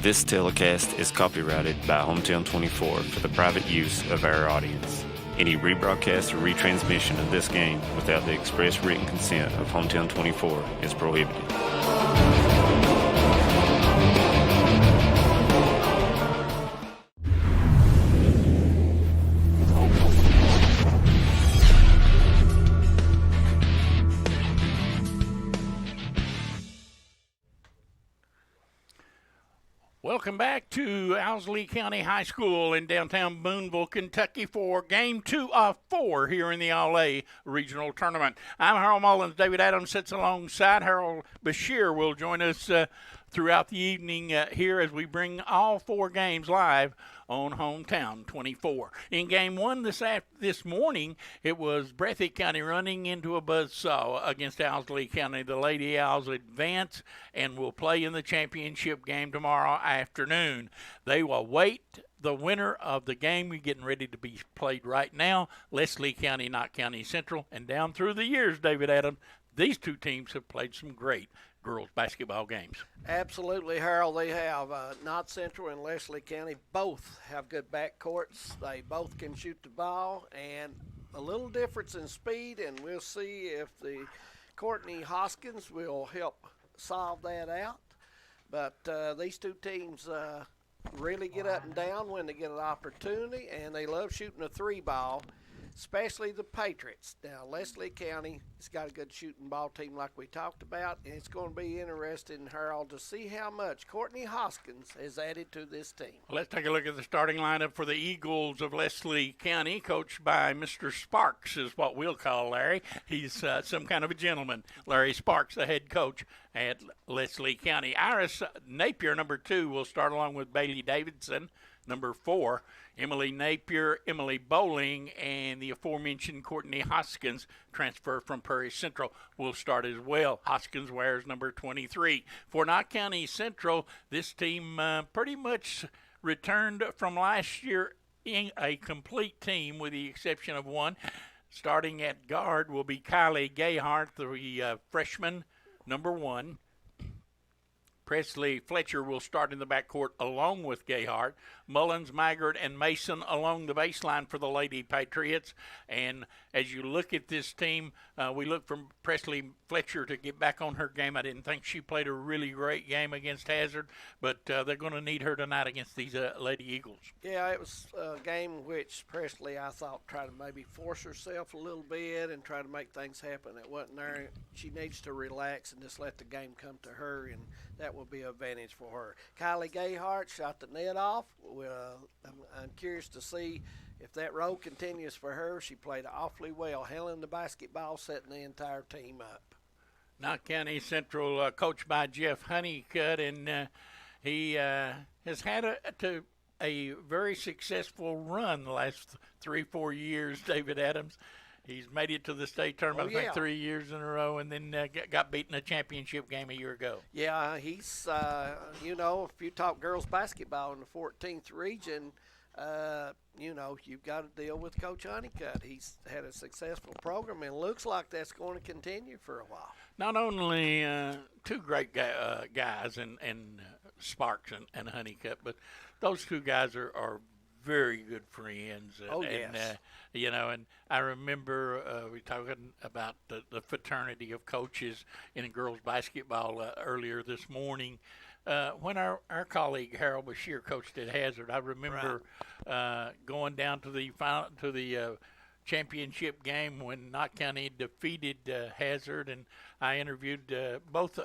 This telecast is copyrighted by Hometown 24 for the private use of our audience. Any rebroadcast or retransmission of this game without the express written consent of Hometown 24 is prohibited. Welcome back to Owsley County High School in downtown Boonville, Kentucky for Game 2 of 4 here in the All-A Regional Tournament. I'm Harold Mullins. David Adams sits alongside. Harold Bashir will join us throughout the evening here as we bring all 4 games live on Hometown 24. In Game 1 this morning, it was Breathitt County running into a buzzsaw against Owsley County. The Lady Owls advance and will play in the championship game tomorrow afternoon. They will await the winner of the game getting ready to be played right now, Leslie County, Knott County Central. And down through the years, David Adams, these two teams have played some great girls basketball games. Absolutely, Harold. They have Knott Central and Leslie County both have good backcourts. They both can shoot the ball, and a little difference in speed, and we'll see if the Courtney Hoskins will help solve that out. But these two teams really get up and down when they get an opportunity, and they love shooting a three ball, especially the Patriots. Now, Leslie County has got a good shooting ball team like we talked about, and it's going to be interesting, Harold, to see how much Courtney Hoskins has added to this team. Well, let's take a look at the starting lineup for the Eagles of Leslie County, coached by Mr. Sparks is what we'll call Larry. He's some kind of a gentleman. Larry Sparks, the head coach at Leslie County. Iris Napier, number 2, will start along with Bailey Davidson, number 4. Emily Napier, Emily Bowling, and the aforementioned Courtney Hoskins, transfer from Prairie Central, will start as well. Hoskins wears number 23. For Knott County Central, this team pretty much returned from last year in a complete team with the exception of one. Starting at guard will be Kylie Gayhart, the freshman, number 1. Presley Fletcher will start in the backcourt along with Gayhart. Mullins, Maggard, and Mason along the baseline for the Lady Patriots. And as you look at this team, we look for Presley Fletcher to get back on her game. I didn't think she played a really great game against Hazard, but they're going to need her tonight against these Lady Eagles. Yeah, it was a game in which Presley, I thought, tried to maybe force herself a little bit and try to make things happen. It wasn't there. She needs to relax and just let the game come to her, and that will be an advantage for her. Kylie Gayhart shot the net off. I'm curious to see if that role continues for her. She played awfully well, handling the basketball, setting the entire team up. Knott County Central, coached by Jeff Honeycutt, and he has had a very successful run the last 3-4 years, David Adams. He's made it to the state tournament, I think, 3 years in a row, and then got beaten in a championship game a year ago. Yeah, he's, if you talk girls basketball in the 14th region, you've got to deal with Coach Honeycutt. He's had a successful program, and looks like that's going to continue for a while. Not only two great guys and Sparks and Honeycutt, but those two guys are very good friends. And I remember we talking about the fraternity of coaches in girls basketball earlier this morning. When our colleague Harold Bashir coached at Hazard, I remember going down to the championship game when Knott County defeated Hazard, and I interviewed both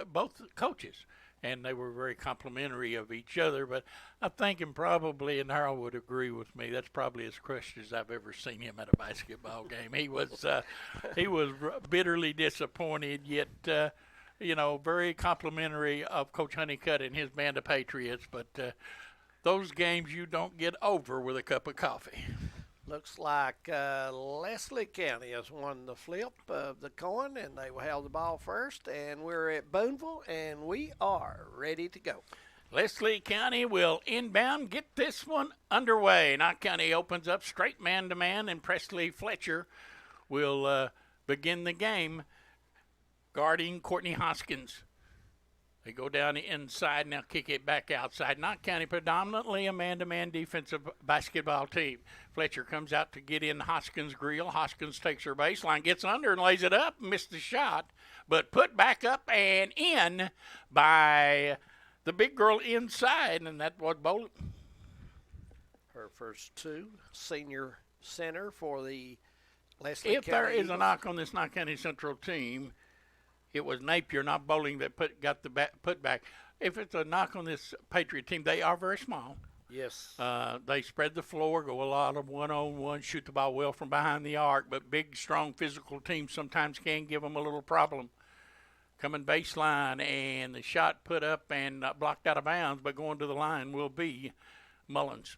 coaches, and they were very complimentary of each other. But I'm thinking probably, and Harold would agree with me, that's probably as crushed as I've ever seen him at a basketball game. He was bitterly disappointed, yet very complimentary of Coach Honeycutt and his band of Patriots. But those games you don't get over with a cup of coffee. Looks like Leslie County has won the flip of the coin, and they will have the ball first. And we're at Boonville, and we are ready to go. Leslie County will inbound, get this one underway. Knott County opens up straight man-to-man, and Presley Fletcher will begin the game guarding Courtney Hoskins. They go down the inside, now kick it back outside. Knott County predominantly a man-to-man defensive basketball team. Fletcher comes out to get in Hoskins' grill. Hoskins takes her baseline, gets under and lays it up, missed the shot, but put back up and in by the big girl inside, and that was Bowling. Her first two, senior center for the Leslie If County there is Eagles. a knock on this Knott County Central team, it was Napier, not Bowling, that got the put back. If it's a knock on this Patriot team, they are very small. Yes. They spread the floor, go a lot of one-on-one, shoot the ball well from behind the arc, but big, strong, physical teams sometimes can give them a little problem. Coming baseline, and the shot put up and blocked out of bounds, but going to the line will be Mullins.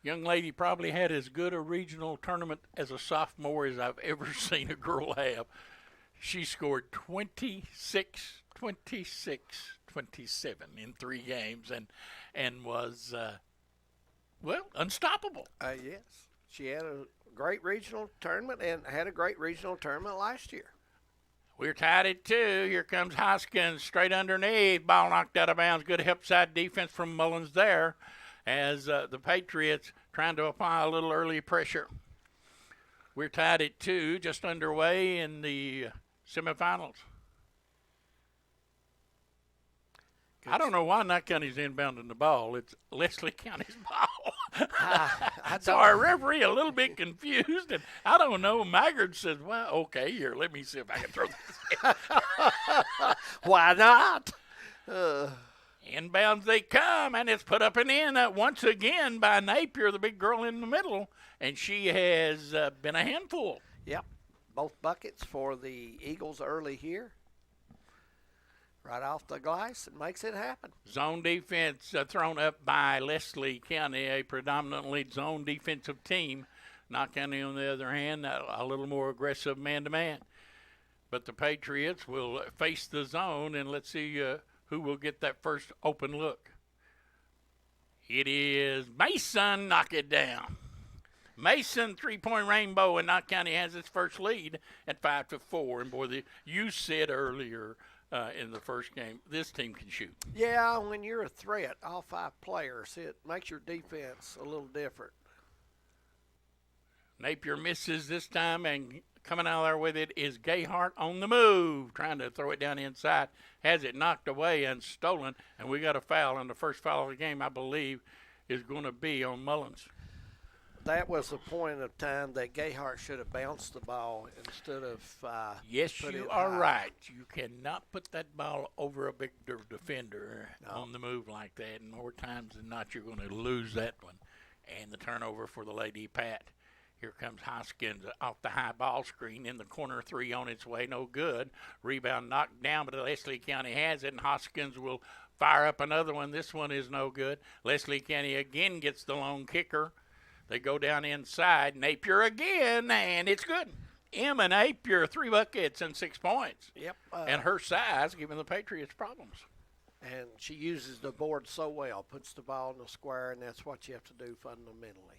Young lady probably had as good a regional tournament as a sophomore as I've ever seen a girl have. She scored 26, 27 in 3 games and was, unstoppable. Yes. She had a great regional tournament and had a great regional tournament last year. We're tied at 2. Here comes Hoskins straight underneath. Ball knocked out of bounds. Good help side defense from Mullins there, as the Patriots trying to apply a little early pressure. We're tied at 2, just underway in the semifinals. I don't know why Knott County's inbounding the ball. It's Leslie County's ball. So our referee a little bit confused, and I don't know. Maggard says, well, okay, here, let me see if I can throw this. Why not? Inbounds they come, and it's put up and in once again by Napier, the big girl in the middle, and she has been a handful. Yep. Both buckets for the Eagles early here. Right off the glass, it makes it happen. Zone defense thrown up by Leslie County, a predominantly zone defensive team. Knott County, on the other hand, a little more aggressive man-to-man. But the Patriots will face the zone, and let's see who will get that first open look. It is Mason, knock it down. Mason, 3-point rainbow, and Knott County has its first lead at 5-4. And boy, you said earlier in the first game, this team can shoot. Yeah, when you're a threat, all 5 players, it makes your defense a little different. Napier misses this time, and coming out there with it is Gayhart on the move, trying to throw it down inside. Has it knocked away and stolen, and we got a foul, and the first foul of the game, I believe, is going to be on Mullins. That was the point of time that Gayhart should have bounced the ball instead of Yes, put you it are high. right. You cannot put that ball over a big defender on the move like that, and more times than not, you're going to lose that one. And the turnover for the Lady Pat. Here comes Hoskins off the high ball screen in the corner 3 on its way. No good. Rebound knocked down, but Leslie County has it, and Hoskins will fire up another one. This one is no good. Leslie County again gets the lone kicker. They go down inside. Napier again, and it's good. Emma Napier, 3 buckets and 6 points. Yep. And her size giving the Patriots problems. And she uses the board so well, puts the ball in the square, and that's what you have to do fundamentally.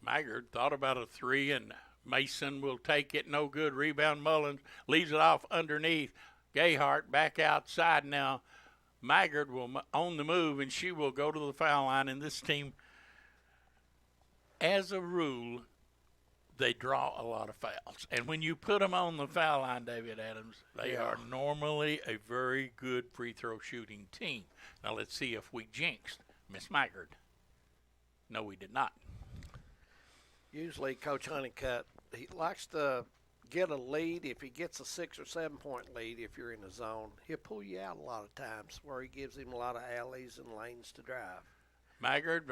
Maggard thought about a 3, and Mason will take it. No good. Rebound Mullins leaves it off underneath. Gayhart back outside now. Maggard will on the move, and she will go to the foul line. And this team, as a rule, they draw a lot of fouls. And when you put them on the foul line, David Adams, they are normally a very good free throw shooting team. Now let's see if we jinxed Miss Maggard. No, we did not. Usually Coach Honeycutt, he likes to get a lead. If he gets a 6 or 7 point lead, if you're in the zone, he'll pull you out a lot of times where he gives him a lot of alleys and lanes to drive. Maggard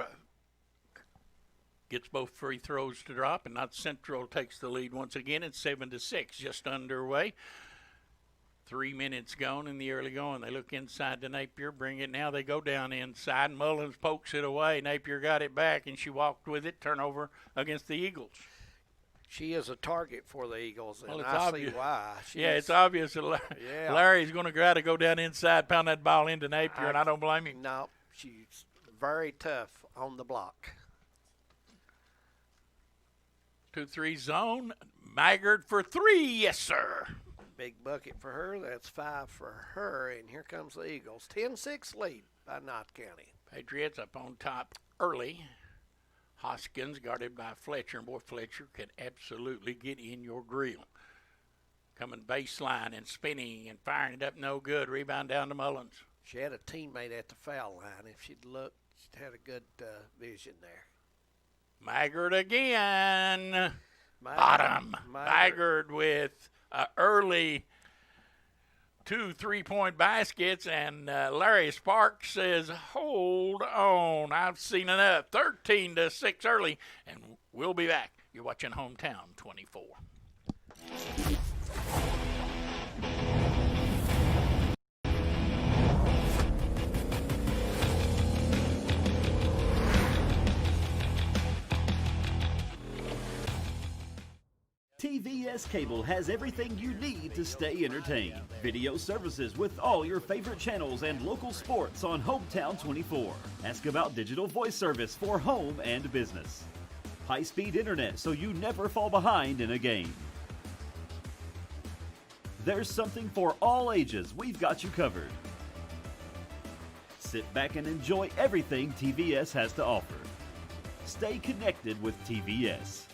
gets both free throws to drop, and Knott Central takes the lead once again. It's 7-6, just underway. 3 minutes gone in the early going. They look inside to Napier, bring it now. They go down inside. Mullins pokes it away. Napier got it back, and she walked with it. Turnover against the Eagles. She is a target for the Eagles, and Well, it's I obvious. see why. It's obvious that Larry's going to try to go down inside, pound that ball into Napier, and I don't blame him. No, she's very tough on the block. 2-3 zone. Maggard for 3, yes, sir. Big bucket for her. That's 5 for her. And here comes the Eagles. 10-6 lead by Knott County. Patriots up on top early. Hoskins guarded by Fletcher. And boy, Fletcher can absolutely get in your grill. Coming baseline and spinning and firing it up, no good. Rebound down to Mullins. She had a teammate at the foul line. If she'd looked, she'd had a good vision there. Maggard again. Bottom. Maggard with early 2 3-point baskets, and Larry Sparks says, hold on, I've seen enough. 13-6 early, and we'll be back. You're watching Hometown 24. TVS Cable has everything you need to stay entertained. Video services with all your favorite channels and local sports on Hometown 24. Ask about digital voice service for home and business. High-speed internet so you never fall behind in a game. There's something for all ages. We've got you covered. Sit back and enjoy everything TVS has to offer. Stay connected with TVS.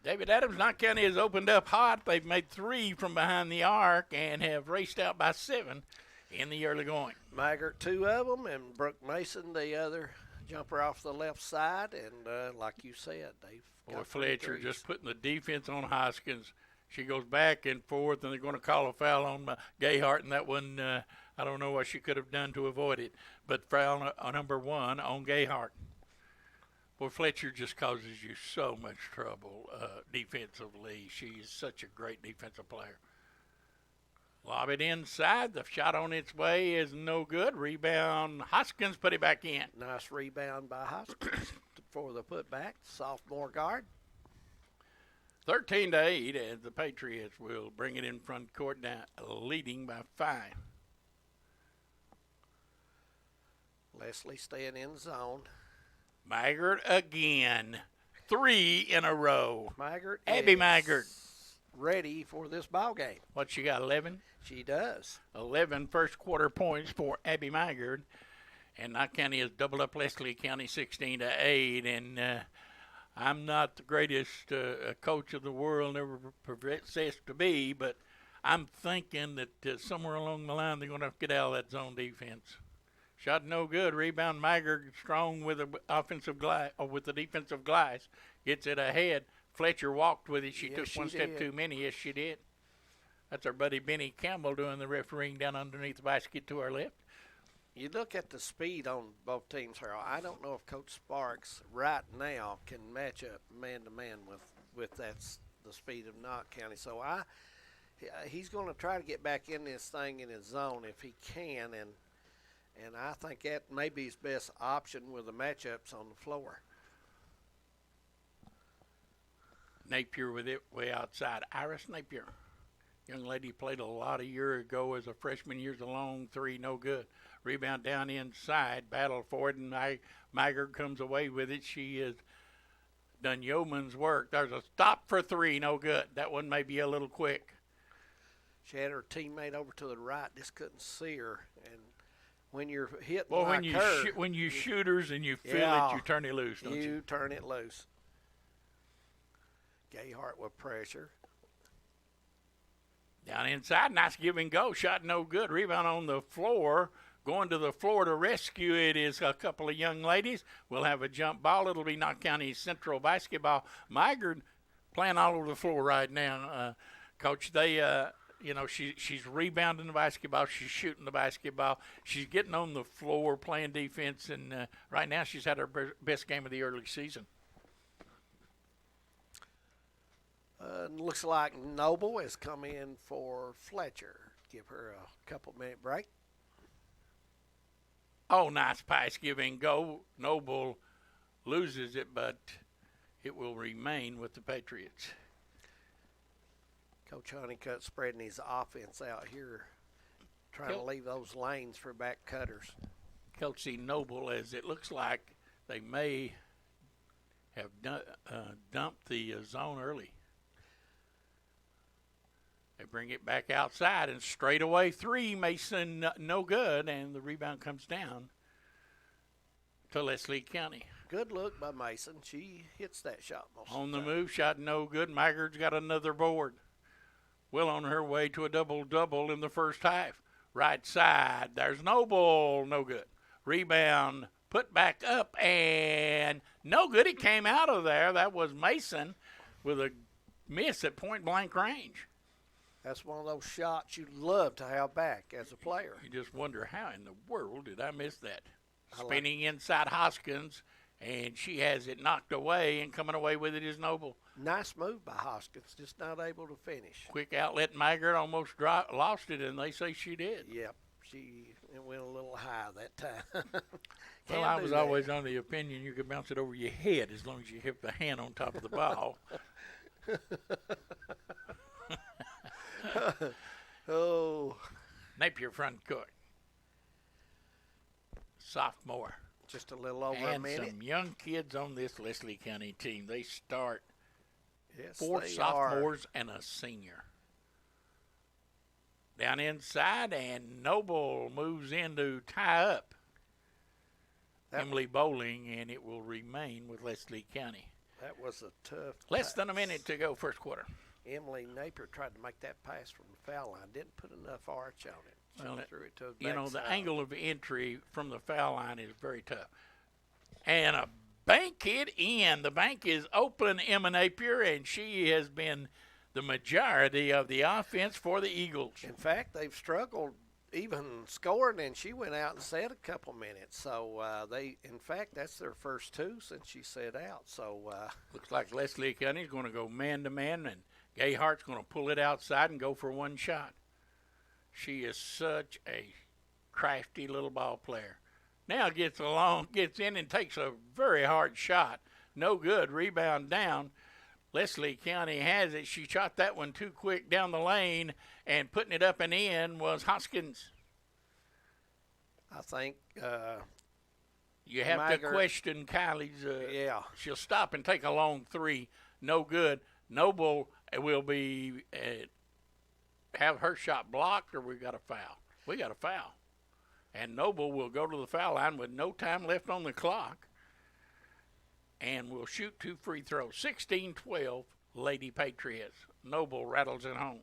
David Adams, Knott County has opened up hot. They've made 3 from behind the arc and have raced out by 7 in the early going. Maggard, 2 of them, and Brooke Mason, the other jumper off the left side. And like you said, they've got Fletcher just putting the defense on Hoskins. She goes back and forth, and they're going to call a foul on Gayhart, and that one, I don't know what she could have done to avoid it. But foul number 1 on Gayhart. Boy, Fletcher just causes you so much trouble defensively. She's such a great defensive player. Lob it inside. The shot on its way is no good. Rebound. Hoskins put it back in. Nice rebound by Hoskins for the putback. Sophomore guard. 13-8 as the Patriots will bring it in front court now, leading by 5. Leslie staying in zone. Maggard again. 3 in a row. Maggard. Abby Maggard. Ready for this ball game. What, she got, 11? She does. 11 first quarter points for Abby Maggard. And Knott County has doubled up Leslie County 16-8. And I'm not the greatest coach of the world, never professed to be, but I'm thinking that somewhere along the line they're going to have to get out of that zone defense. Shot no good. Rebound. Maggard strong with the offensive glass or with the defensive glass. Gets it ahead. Fletcher walked with it. She took one step too many. Yes, she did. That's our buddy Benny Campbell doing the refereeing down underneath the basket to our left. You look at the speed on both teams, Harold. I don't know if Coach Sparks right now can match up man-to-man with the speed of Knott County. So he's going to try to get back in this thing in his zone if he can, and I think that may be his best option with the matchups on the floor. Napier with it way outside. Iris Napier. Young lady played a lot a year ago as a freshman. Years a long 3, no good. Rebound down inside. Battle for it, and Maggard comes away with it. She has done yeoman's work. There's a stop for 3, no good. That one may be a little quick. She had her teammate over to the right, just couldn't see her. And when you're hit well, like her, when you shooters and you feel it, you turn it loose, don't you? You turn it loose. Gayhart with pressure. Down inside, nice give and go. Shot no good. Rebound on the floor. Going to the floor to rescue it is a couple of young ladies. We'll have a jump ball. It'll be Knott County Central basketball. Maggard playing all over the floor right now. Coach, they, she's rebounding the basketball. She's shooting the basketball. She's getting on the floor playing defense, and right now she's had her best game of the early season. Looks like Noble has come in for Fletcher. Give her a couple-minute break. Oh, nice pass, give and go. Noble loses it, but it will remain with the Patriots. Coach Honeycutt spreading his offense out here, trying to leave those lanes for back cutters. Coach C. Noble, as it looks like they may have dumped the zone early. They bring it back outside, and straight away three, Mason, no good, and the rebound comes down to Leslie County. Good look by Mason. She hits that shot most On of the the time. move, shot no good. Maggard's got another board. Well on her way to a double-double in the first half. Right side, there's Noble, no good. Rebound, put back up, and no good. It came out of there. That was Mason with a miss at point-blank range. That's one of those shots you'd love to have back as a player. You just wonder, how in the world did I miss that? I like Spinning inside Hoskins, and she has it knocked away, and coming away with it is Noble. Nice move by Hoskins, just not able to finish. Quick outlet, Maggard almost lost it, and they say she did. Yep, it went a little high that time. Well, I was always on the opinion you could bounce it over your head as long as you hit the hand on top of the ball. Oh, Napier front court. Sophomore. just a little over a And minute. some young kids on this Leslie County team. They start Yes, 4 they sophomores and a senior. Down inside, and Noble moves in to tie up Emily Bowling, and it will remain with Leslie County. That was a tough Less than a pass. minute to go, first quarter. Emily Napier tried to make that pass from the foul line. Didn't put enough arch on it. She Well, threw it to the You know, the backside. angle of entry from the foul line is very tough. And a bank hit in. The bank is open, Emma Napier, and she has been the majority of the offense for the Eagles. In fact, they've struggled even scoring, and she went out and sat a couple minutes. So in fact, that's their first two since she sat out. So Looks like Leslie County's going to go man-to-man, and Gayhart's going to pull it outside and go for one shot. She is such a crafty little ball player. Now gets in and takes a very hard shot. No good. Rebound down. Leslie County has it. She shot that one too quick down the lane, and putting it up and in was Hoskins. I think, You have Maggard- to question Kylie's. yeah, She'll stop and take a long three. No good. Noble will be have her shot blocked, or we got a foul. We got a foul. And Noble will go to the foul line with no time left on the clock, and will shoot 2 free throws. 16-12, Lady Patriots. Noble rattles it home.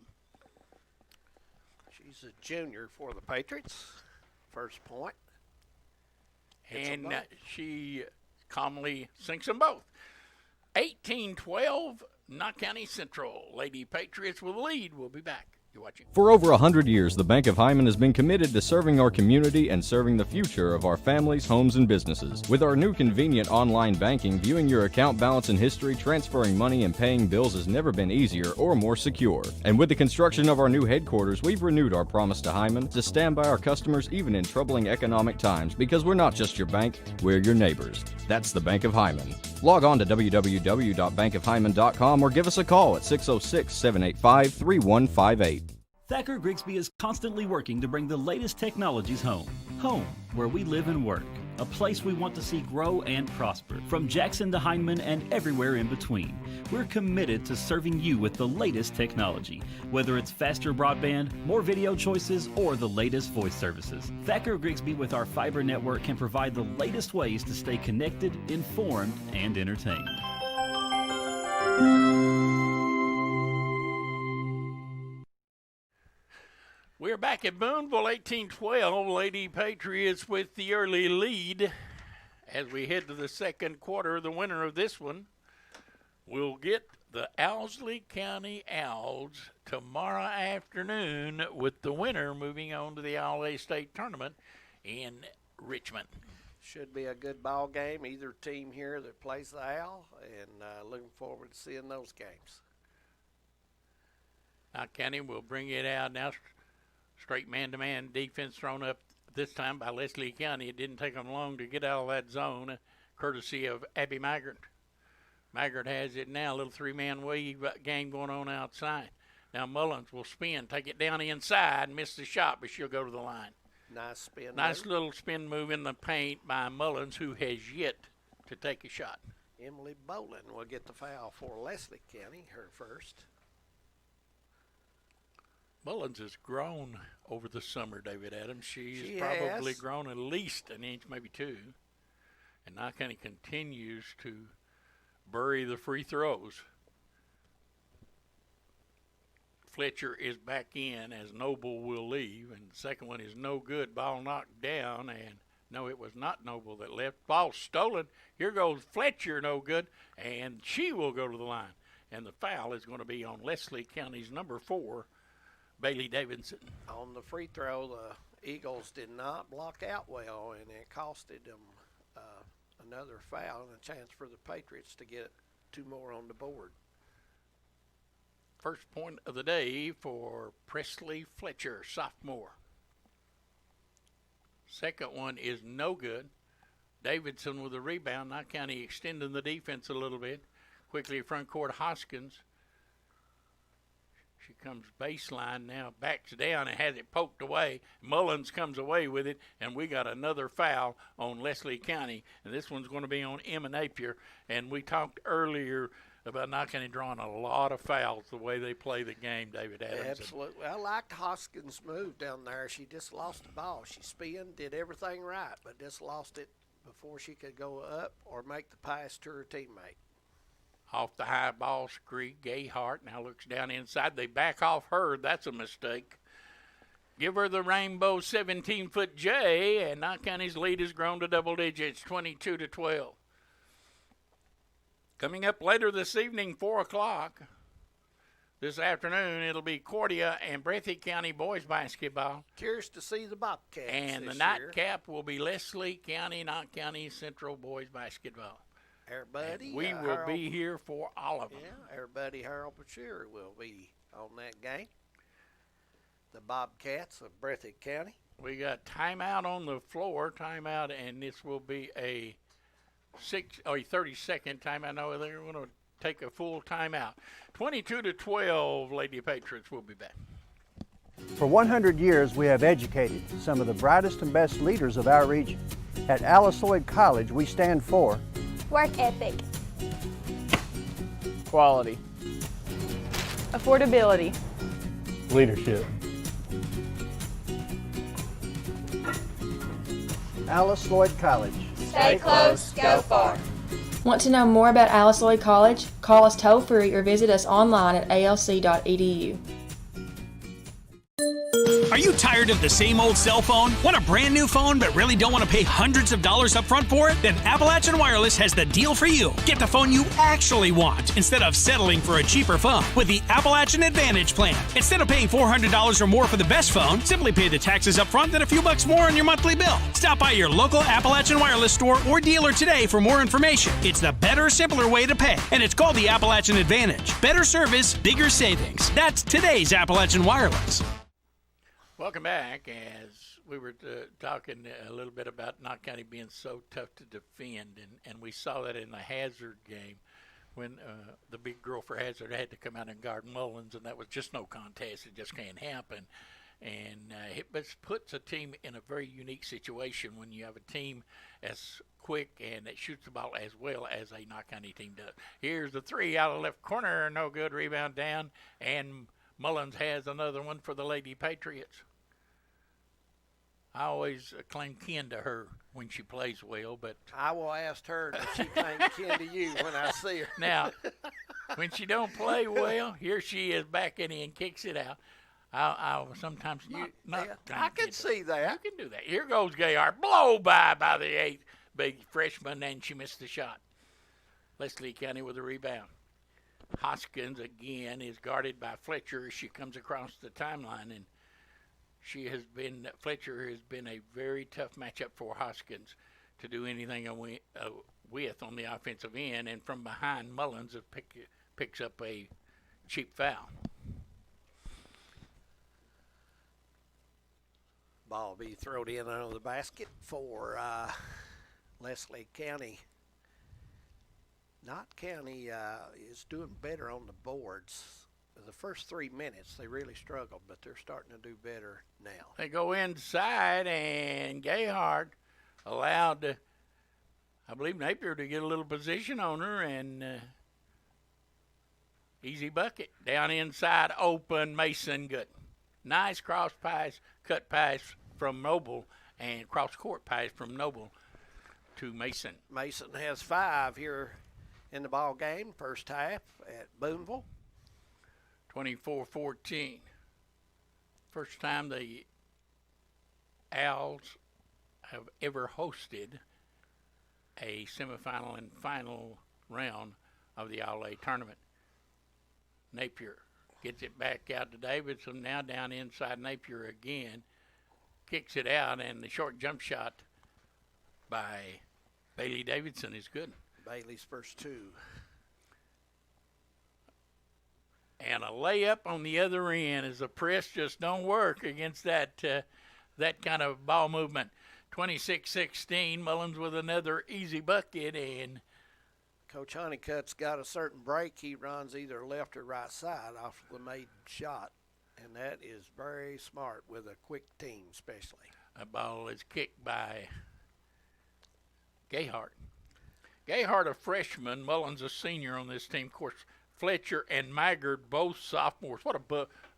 she's a junior for the Patriots. First point. Hits 'em And both. she calmly sinks them both. 18-12, Knott County Central. Lady Patriots with the lead. We'll be back. You're watching. For over 100 years, the Bank of Hyman has been committed to serving our community and serving the future of our families, homes, and businesses. With our new convenient online banking, viewing your account balance and history, transferring money, and paying bills has never been easier or more secure. And with the construction of our new headquarters, we've renewed our promise to Hyman to stand by our customers even in troubling economic times, because we're not just your bank, we're your neighbors. That's the Bank of Hyman. Log on to www.bankofhyman.com or give us a call at 606-785-3158. Thacker Grigsby is constantly working to bring the latest technologies home. Home, where we live and work. A place we want to see grow and prosper. From Jackson to Hindman and everywhere in between. We're committed to serving you with the latest technology. Whether it's faster broadband, more video choices, or the latest voice services. Thacker Grigsby with our fiber network can provide the latest ways to stay connected, informed, and entertained. We're back at Boonville, 18-12. Lady Patriots with the early lead. As we head to the second quarter, the winner of this one will get the Owsley County Owls tomorrow afternoon, with the winner moving on to the All-A State Tournament in Richmond. Should be a good ball game. Either team here that plays the Owl, and looking forward to seeing those games. Knott County will bring it out now. Straight man-to-man defense thrown up this time by Leslie County. It didn't take them long to get out of that zone, courtesy of Abby Maggard. Maggard has it now, a little three-man weave game going on outside. Now Mullins will spin, take it down inside, miss the shot, but she'll go to the line. Nice spin. Nice move. little spin move in the paint by Mullins, who has yet to take a shot. Emily Bolin will get the foul for Leslie County, her first. Mullins has grown over the summer, David Adams. She's She probably has. grown at least an inch, maybe two. And now kind of continues to bury the free throws. Fletcher is back in as Noble will leave, and the second one is no good. Ball knocked down, and no, it was not Noble that left. Ball stolen. Here goes Fletcher, no good, and she will go to the line. And the foul is going to be on Leslie County's number 4, Bailey Davidson. On the free throw, the Eagles did not block out well, and it costed them another foul and a chance for the Patriots to get 2 more on the board. First point of the day for Presley Fletcher, sophomore. Second one is no good. Davidson with a rebound. Knott County extending the defense a little bit. Quickly front court, Hoskins. She comes baseline now, backs down and has it poked away. Mullins comes away with it, and we got another foul on Leslie County. And this one's going to be on Emma Napier. And we talked earlier about Knott County drawing a lot of fouls the way they play the game, David Adams. Absolutely. I liked Hoskins' move down there. She just lost the ball. She spun, did everything right, but just lost it before she could go up or make the pass to her teammate. Off the high ball screen, Gayhart now looks down inside. They back off her. That's a mistake. Give her the rainbow 17-foot J, and Knott County's lead has grown to double digits, 22-12. Coming up later this evening, 4 o'clock. This afternoon, it'll be Cordia and Breathitt County boys basketball. Curious to see the Bobcats And the this nightcap will be Leslie County, Knott County Central boys basketball. Everybody, And we will be here for all of them. Yeah, everybody, Harold Pachuri will be on that game. The Bobcats of Breathitt County. We got timeout on the floor, timeout, and this will be a 30-second timeout. No, they're going to take a full timeout. 22-12, Lady Patriots will be back. For 100 years, we have educated some of the brightest and best leaders of our region. At Alice Lloyd College, we stand for work ethic, quality, affordability, leadership. Alice Lloyd College. stay close, go far. Want to know more about Alice Lloyd College? Call us toll-free or visit us online at alc.edu. Are you tired of the same old cell phone? Want a brand new phone but really don't want to pay hundreds of dollars up front for it? Then Appalachian Wireless has the deal for you. Get the phone you actually want instead of settling for a cheaper phone with the Appalachian Advantage plan. Instead of paying $400 or more for the best phone, simply pay the taxes up front, then a few bucks more on your monthly bill. Stop by your local Appalachian Wireless store or dealer today for more information. It's the better, simpler way to pay, and it's called the Appalachian Advantage. Better service, bigger savings. That's today's Appalachian Wireless. Welcome back. As we were talking a little bit about Knott County being so tough to defend, and we saw that in the Hazard game when the big girl for Hazard had to come out and guard Mullins, and that was just no contest. It just can't happen. And it puts a team in a very unique situation when you have a team as quick and that shoots the ball as well as a Knott County team does. Here's the three out of the left corner, no good, rebound down, and Mullins has another one for the Lady Patriots. I always claim kin to her when she plays well, but I will ask her that she claim kin to you when I see her. Now, when she don't play well, here she is back in and kicks it out. I sometimes I can see that. You can do that. Here goes Gayard. Blow by the eighth big freshman, and she missed the shot. Leslie County with a rebound. Hoskins again is guarded by Fletcher as she comes across the timeline, and Fletcher has been a very tough matchup for Hoskins to do anything with on the offensive end, and from behind Mullins picks up a cheap foul. Ball be thrown in under the basket for Leslie County. Knott County is doing better on the boards. The first 3 minutes, they really struggled, but they're starting to do better now. They go inside, and Gayhart allowed I believe Napier to get a little position on her, and easy bucket. Down inside, open, Mason good. Nice cross pass, cut pass from Noble, and cross court pass from Noble to Mason. Mason has 5 here in the ball game, first half at Boonville. 24-14. First time the Owls have ever hosted a semifinal and final round of the All-A tournament. Napier gets it back out to Davidson, now down inside Napier again, kicks it out, and the short jump shot by Bailey Davidson is good. Bailey's first 2. And a layup on the other end as the press just don't work against that kind of ball movement. 26-16, Mullins with another easy bucket, and Coach Honeycutt's got a certain break. He runs either left or right side off the made shot, and that is very smart with a quick team especially. A ball is kicked by Gayhart. Gayhart, a freshman, Mullins a senior on this team. Of course, Fletcher and Maggard, both sophomores. What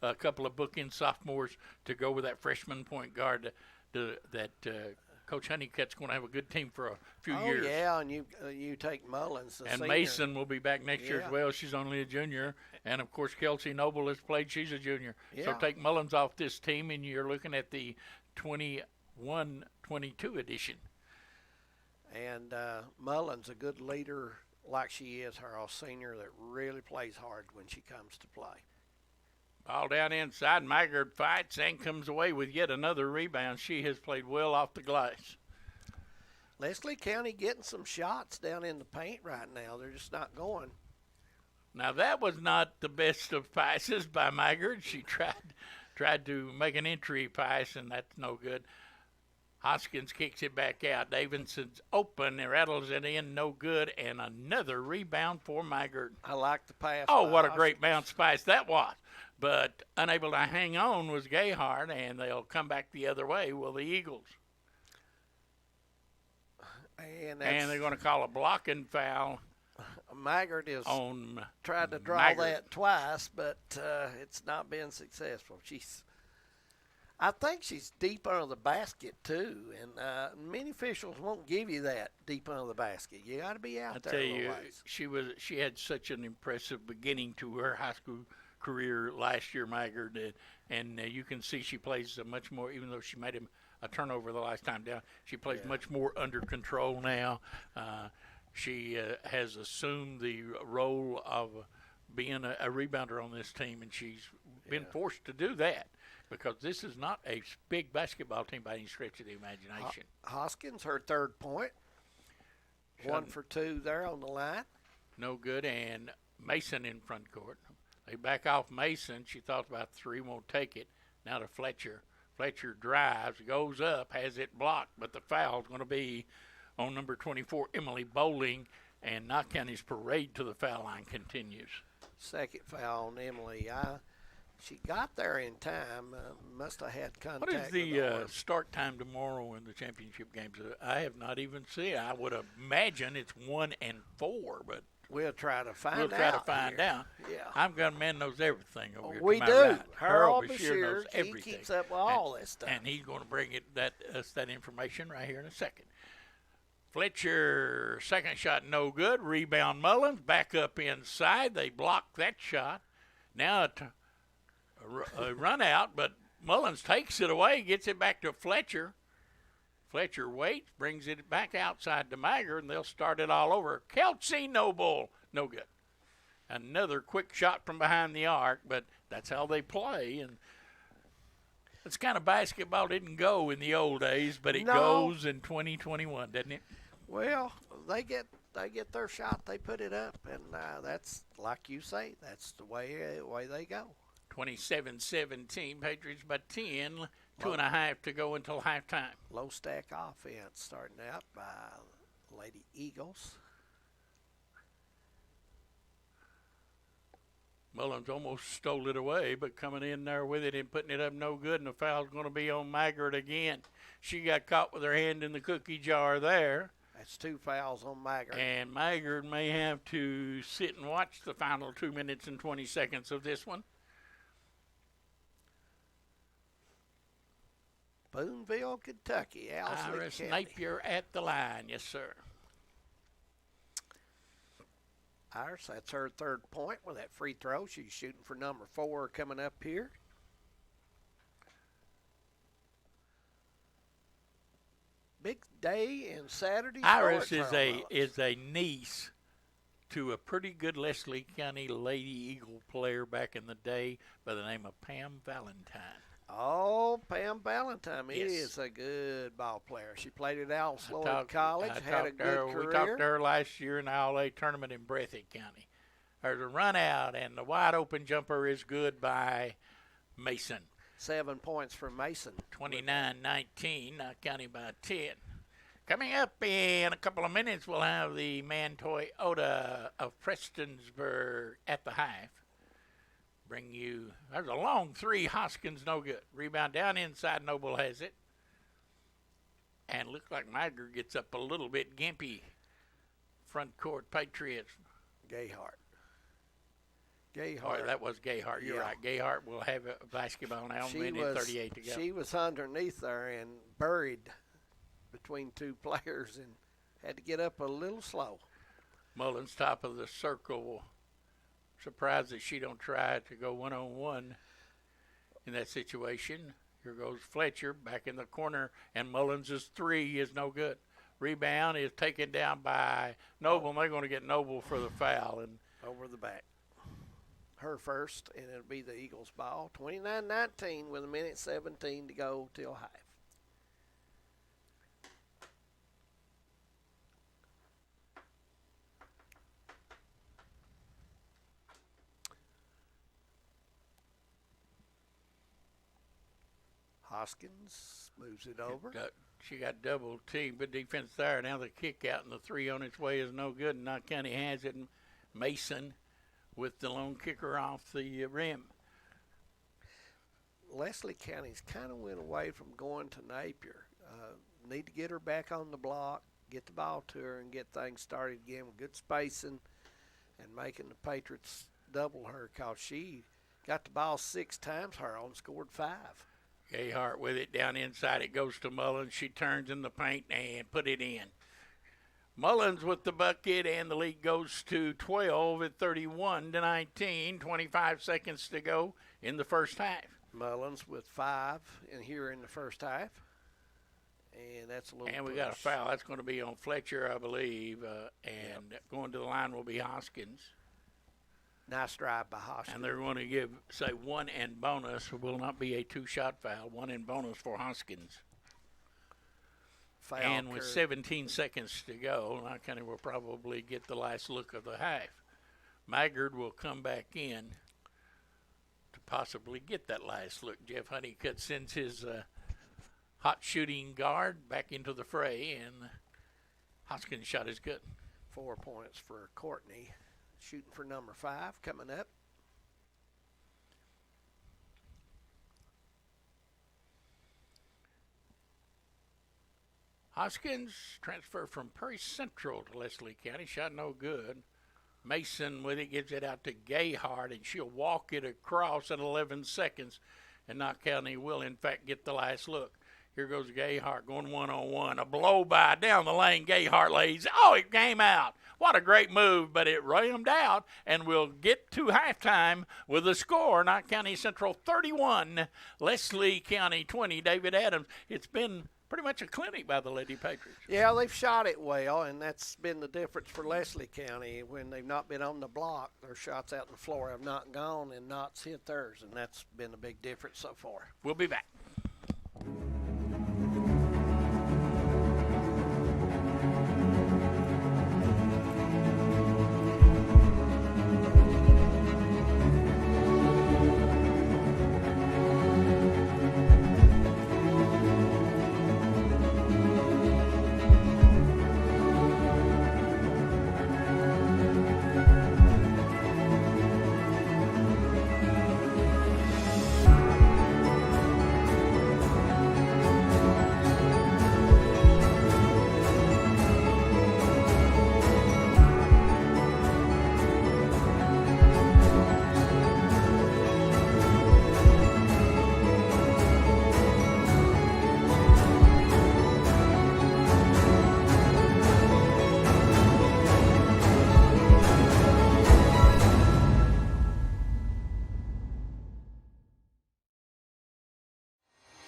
a couple of bookend sophomores to go with that freshman point guard that Coach Honeycutt's going to have a good team for a few years. Oh, yeah, and you take Mullins, the and senior. Mason will be back next year as well. She's only a junior. And, of course, Kelsey Noble has played. She's a junior. Yeah. So take Mullins off this team, and you're looking at the 21-22 edition. And Mullins, a good leader like she is, her senior, that really plays hard when she comes to play. Ball down inside. Maggard fights and comes away with yet another rebound. She has played well off the glass. Leslie County getting some shots down in the paint right now. They're just not going. Now, that was not the best of passes by Maggard. She tried to make an entry pass, and that's no good. Hoskins kicks it back out. Davidson's open. It rattles it in. No good. And another rebound for Maggard. I like the pass. Oh, what a great bounce pass that was. But unable to hang on was Gayhart, and they'll come back the other way, will the Eagles. And they're going to call a blocking foul. Maggard is on tried to draw Maggard. that twice, but it's not been successful. I think she's deep under the basket too, and many officials won't give you that deep under the basket. You got to be out there. I tell you, ways. she had such an impressive beginning to her high school career last year, Maggard, and you can see she plays much more. Even though she made a turnover the last time down, she plays much more under control now. She has assumed the role of being a rebounder on this team, and she's been forced to do that because this is not a big basketball team by any stretch of the imagination. Hoskins, her third point. 1 for 2 there on the line. No good, and Mason in front court. They back off Mason. She thought about 3, won't take it. Now to Fletcher. Fletcher drives, goes up, has it blocked, but the foul's going to be on number 24, Emily Bowling, and Knott County's parade to the foul line continues. Second foul on Emily. She got there in time. Must have had contact. What is the start time tomorrow in the championship games? I have not even seen. I would imagine it's 1 and 4, but we'll try to find out. We'll try to find out. Yeah. I'm gun-man knows everything over here. We to do. my right. Harold Bashir knows he everything. keeps up with all this stuff. And he's going to bring us that information right here in a second. Fletcher, second shot no good. Rebound Mullins, back up inside. They block that shot. Now a run out, but Mullins takes it away, gets it back to Fletcher. Fletcher waits, brings it back outside to Maggard, and they'll start it all over. Kelsey Noble, no good. Another quick shot from behind the arc, but that's how they play. And this kind of basketball didn't go in the old days, but it goes in 2021, doesn't it? Well, they get their shot, they put it up, and that's like you say, that's the way they go. 27-17, Patriots by 10, 2.5 to go until halftime. Low stack offense starting out by Lady Eagles. Mullins almost stole it away, but coming in there with it and putting it up no good, and the foul's going to be on Maggard again. She got caught with her hand in the cookie jar there. That's 2 fouls on Maggard. And Maggard may have to sit and watch the final 2 minutes and 20 seconds of this one. Boonville, Kentucky. Iris County. Napier at the line. Yes, sir. Iris, that's her 3rd point with that free throw. She's shooting for number 4 coming up here. Big day and Saturday. Iris is a niece to a pretty good Leslie County Lady Eagle player back in the day by the name of Pam Valentine. Oh, Pam Valentine Yes. is a good ball player. She played at Alice Lloyd College, had a good career. We talked to her last year in the All-A tournament in Breathitt County. There's a run out, and the wide open jumper is good by Mason. 7 points for Mason. 29-19, County by 10. Coming up in a couple of minutes, we'll have the Man Toyota of Prestonsburg at the half. Bring you, there's a long 3, Hoskins no good. Rebound down inside, Noble has it. And look like Maggard gets up a little bit gimpy. Front court, Patriots. Gayhart. Oh, that was Gayhart. You're right. Gayhart will have a basketball now. Minute 38 to go. She was underneath there and buried between 2 players and had to get up a little slow. Mullins top of the circle. Surprised that she don't try to go one-on-one in that situation. Here goes Fletcher back in the corner, and Mullins' 3 is no good. Rebound is taken down by Noble, and they're going to get Noble for the foul. And over the back. Her first, and it'll be the Eagles' ball. 29-19 with 1:17 to go till half. Hoskins moves it over. She got double teamed, but defense there. Now the kick out and the 3 on its way is no good. And Knott County has it. Mason with the lone kicker off the rim. Leslie County's kind of went away from going to Napier. Need to get her back on the block, get the ball to her, and get things started again with good spacing and making the Patriots double her because she got the ball 6 times her and scored 5. Gayhart with it down inside. It goes to Mullins. She turns in the paint and put it in. Mullins with the bucket, and the lead goes to 12 at 31-19. 25 seconds to go in the first half. Mullins with 5 in here in the first half. And that's a little And we push. got a foul. That's going to be on Fletcher, I believe. And going to the line will be Hoskins. Nice drive by Hoskins. And they're going to give, say, 1 and bonus. It will not be a 2-shot foul. 1 and bonus for Hoskins. Foul and with curve. 17 seconds to go, Knott County will probably get the last look of the half. Maggard will come back in to possibly get that last look. Jeff Honeycutt sends his hot shooting guard back into the fray, and Hoskins' shot is good. 4 points for Courtney. Shooting for number 5 coming up. Hoskins transfer from Prairie Central to Leslie County. Shot no good. Mason with it gives it out to Gayhart, and she'll walk it across at 11 seconds. And Knott County will, in fact, get the last look. Here goes Gayhart going one-on-one. A blow by down the lane. Gayhart lays. Oh, it came out. What a great move, but it rammed out, and we'll get to halftime with a score. Knott County Central 31, Leslie County 20. David Adams. It's been pretty much a clinic by the Lady Patriots. Yeah, they've shot it well, and that's been the difference for Leslie County. When they've not been on the block, their shots out on the floor have not gone, and Knott's hit theirs, and that's been a big difference so far. We'll be back.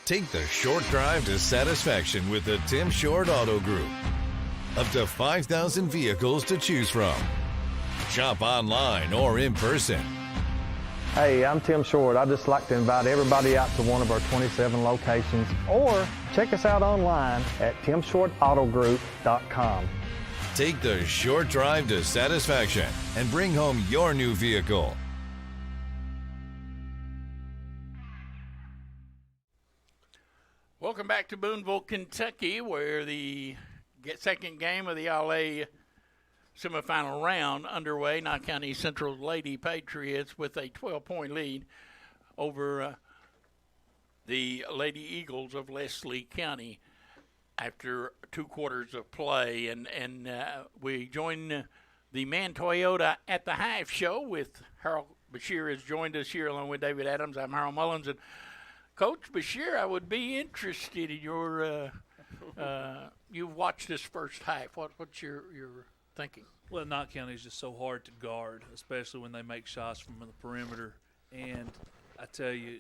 Take the short drive to satisfaction with the Tim Short Auto Group. Up to 5,000 vehicles to choose from. Shop online or in person. Hey, I'm Tim Short. I'd just like to invite everybody out to one of our 27 locations, or check us out online at timshortautogroup.com. Take the short drive to satisfaction and bring home your new vehicle. Welcome back to Booneville, Kentucky, where the second game of the All-A semifinal round underway. Knott County Central Lady Patriots with a 12-point lead over the Lady Eagles of Leslie County after 2 quarters of play. And we join the Man Toyota at the Half show with Harold Bashir has joined us here along with David Adams. I'm Harold Mullins. And Coach Bashir, I would be interested in your you've watched this first half. What's your thinking? Well, Knott County is just so hard to guard, especially when they make shots from the perimeter. And I tell you,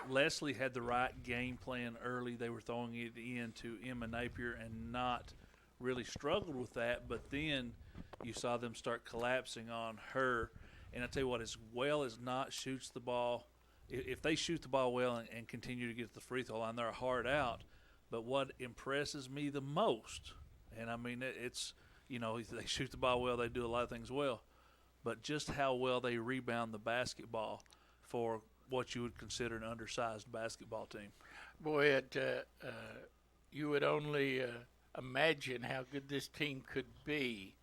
Leslie had the right game plan early. They were throwing it in to Emma Napier and not really struggled with that. But then you saw them start collapsing on her. And I tell you what, as well as Knott shoots the ball, if they shoot the ball well and continue to get to the free throw line, they're hard out. But what impresses me the most, and I mean, it's, you know, they shoot the ball well, they do a lot of things well, but just how well they rebound the basketball for what you would consider an undersized basketball team. Boy, you would only imagine how good this team could be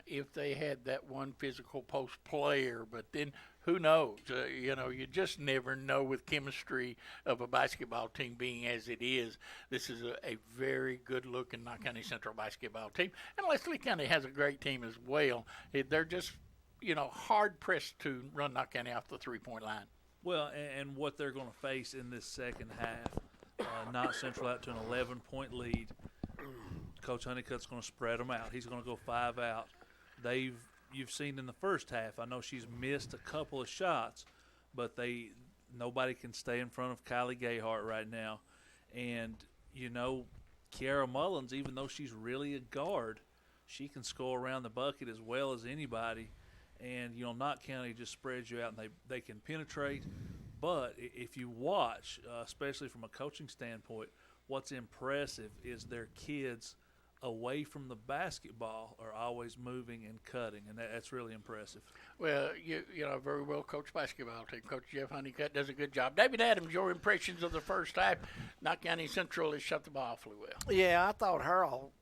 if they had that one physical post player. But then who knows? You just never know with chemistry of a basketball team being as it is. This is a very good-looking Knott County Central basketball team. And Leslie County has a great team as well. They're just, hard-pressed to run Knott County off the three-point line. Well, and what they're going to face in this second half, Knott Central out to an 11-point lead. Coach Honeycutt's going to spread them out. He's going to go 5 out. You've seen in the first half, I know she's missed a couple of shots, but nobody can stay in front of Kylie Gayhart right now. And, Kiara Mullins, even though she's really a guard, she can score around the bucket as well as anybody. And, Knott County just spreads you out and they can penetrate. But if you watch, especially from a coaching standpoint, what's impressive is their kids away from the basketball are always moving and cutting, and that's really impressive. Well, a very well coached basketball team. Coach Jeff Honeycutt does a good job. David Adams, your impressions of the first half? Knott County Central has shut the ball awfully well. Yeah, I thought Harold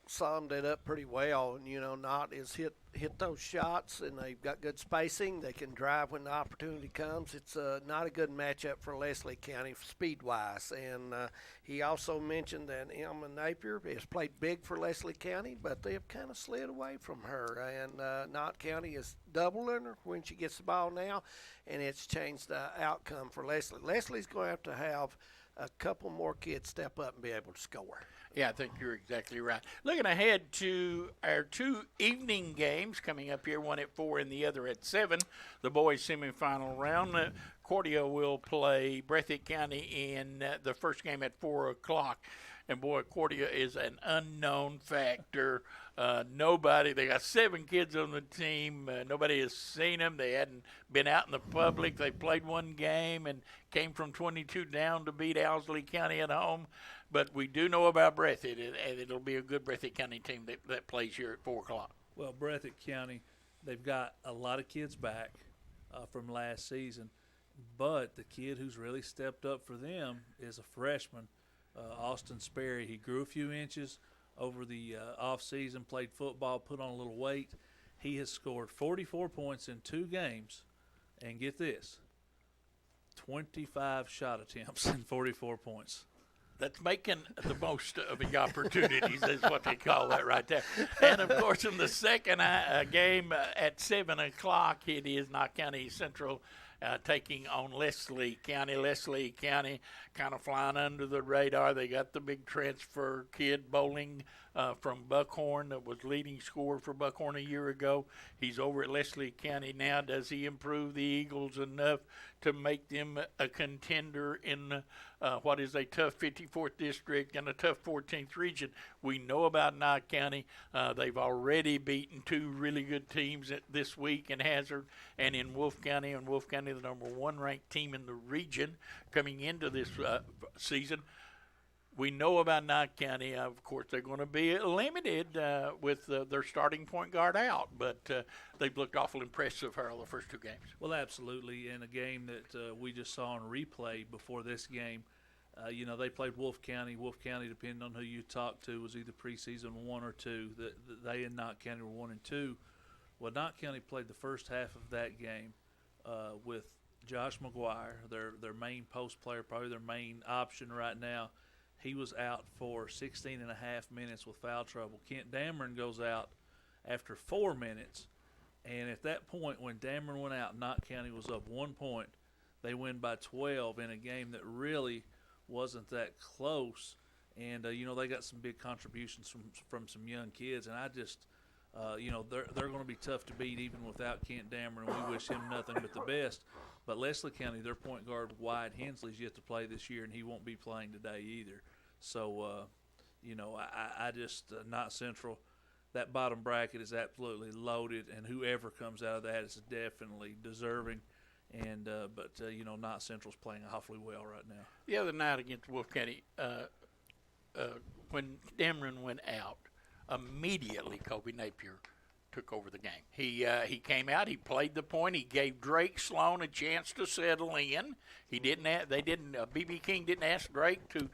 summed it up pretty well. And, Knott is hit those shots, and they've got good spacing. They can drive when the opportunity comes. It's not a good matchup for Leslie County speed-wise. And he also mentioned that Emma Napier has played big for Leslie County, but they have kind of slid away from her. And Knott County is doubling her when she gets the ball now, and it's changed the outcome for Leslie. Leslie's going to have a couple more kids step up and be able to score. Yeah, I think you're exactly right. Looking ahead to our 2 evening games coming up here, one at 4 and the other at 7, the boys semifinal round. Cordia will play Breathitt County in the first game at 4 o'clock. And, boy, Cordia is an unknown factor. They got 7 kids on the team. Nobody has seen them. They hadn't been out in the public. They played 1 game and came from 22 down to beat Owsley County at home. But we do know about Breathitt, and it'll be a good Breathitt County team that plays here at 4 o'clock. Well, Breathitt County, they've got a lot of kids back from last season. But the kid who's really stepped up for them is a freshman, Austin Sperry. He grew a few inches over the off-season, played football, put on a little weight. He has scored 44 points in 2 games. And get this, 25 shot attempts and 44 points. That's making the most of the opportunities is what they call that right there. And, of course, in the second game at 7 o'clock, it is Knott County Central taking on Leslie County. Leslie County kind of flying under the radar. They got the big transfer kid Bowling from Buckhorn that was leading scorer for Buckhorn a year ago. He's over at Leslie County now. Does he improve the Eagles enough to make them a contender in what is a tough 54th district and a tough 14th region. We know about Knott County. They've already beaten two really good teams this week in Hazard and in Wolfe County. And Wolfe County, the number 1 ranked team in the region coming into this season. We know about Knott County. Of course, they're going to be limited with their starting point guard out, but they've looked awful impressive, Harold, the first 2 games. Well, absolutely. In a game that we just saw on replay before this game, they played Wolfe County. Wolfe County, depending on who you talk to, was either preseason 1 or 2. They and Knott County were 1 and 2. Well, Knott County played the first half of that game with Josh McGuire, their main post player, probably their main option right now. He was out for 16 and a half minutes with foul trouble. Kent Dameron goes out after 4 minutes. And at that point, when Dameron went out, Knott County was up 1 point. They win by 12 in a game that really wasn't that close. And, they got some big contributions from some young kids. And I just, they're going to be tough to beat even without Kent Dameron. We wish him nothing but the best. But Leslie County, their point guard, Wyatt Hensley's yet to play this year, and he won't be playing today either. So, I just, Knott Central, that bottom bracket is absolutely loaded, and whoever comes out of that is definitely deserving. And but Knott Central's playing awfully well right now. The other night against Wolfe County, when Dameron went out, immediately Kobe Napier took over the game. He came out. He played the point. He gave Drake Sloan a chance to settle in. BB King didn't ask Drake to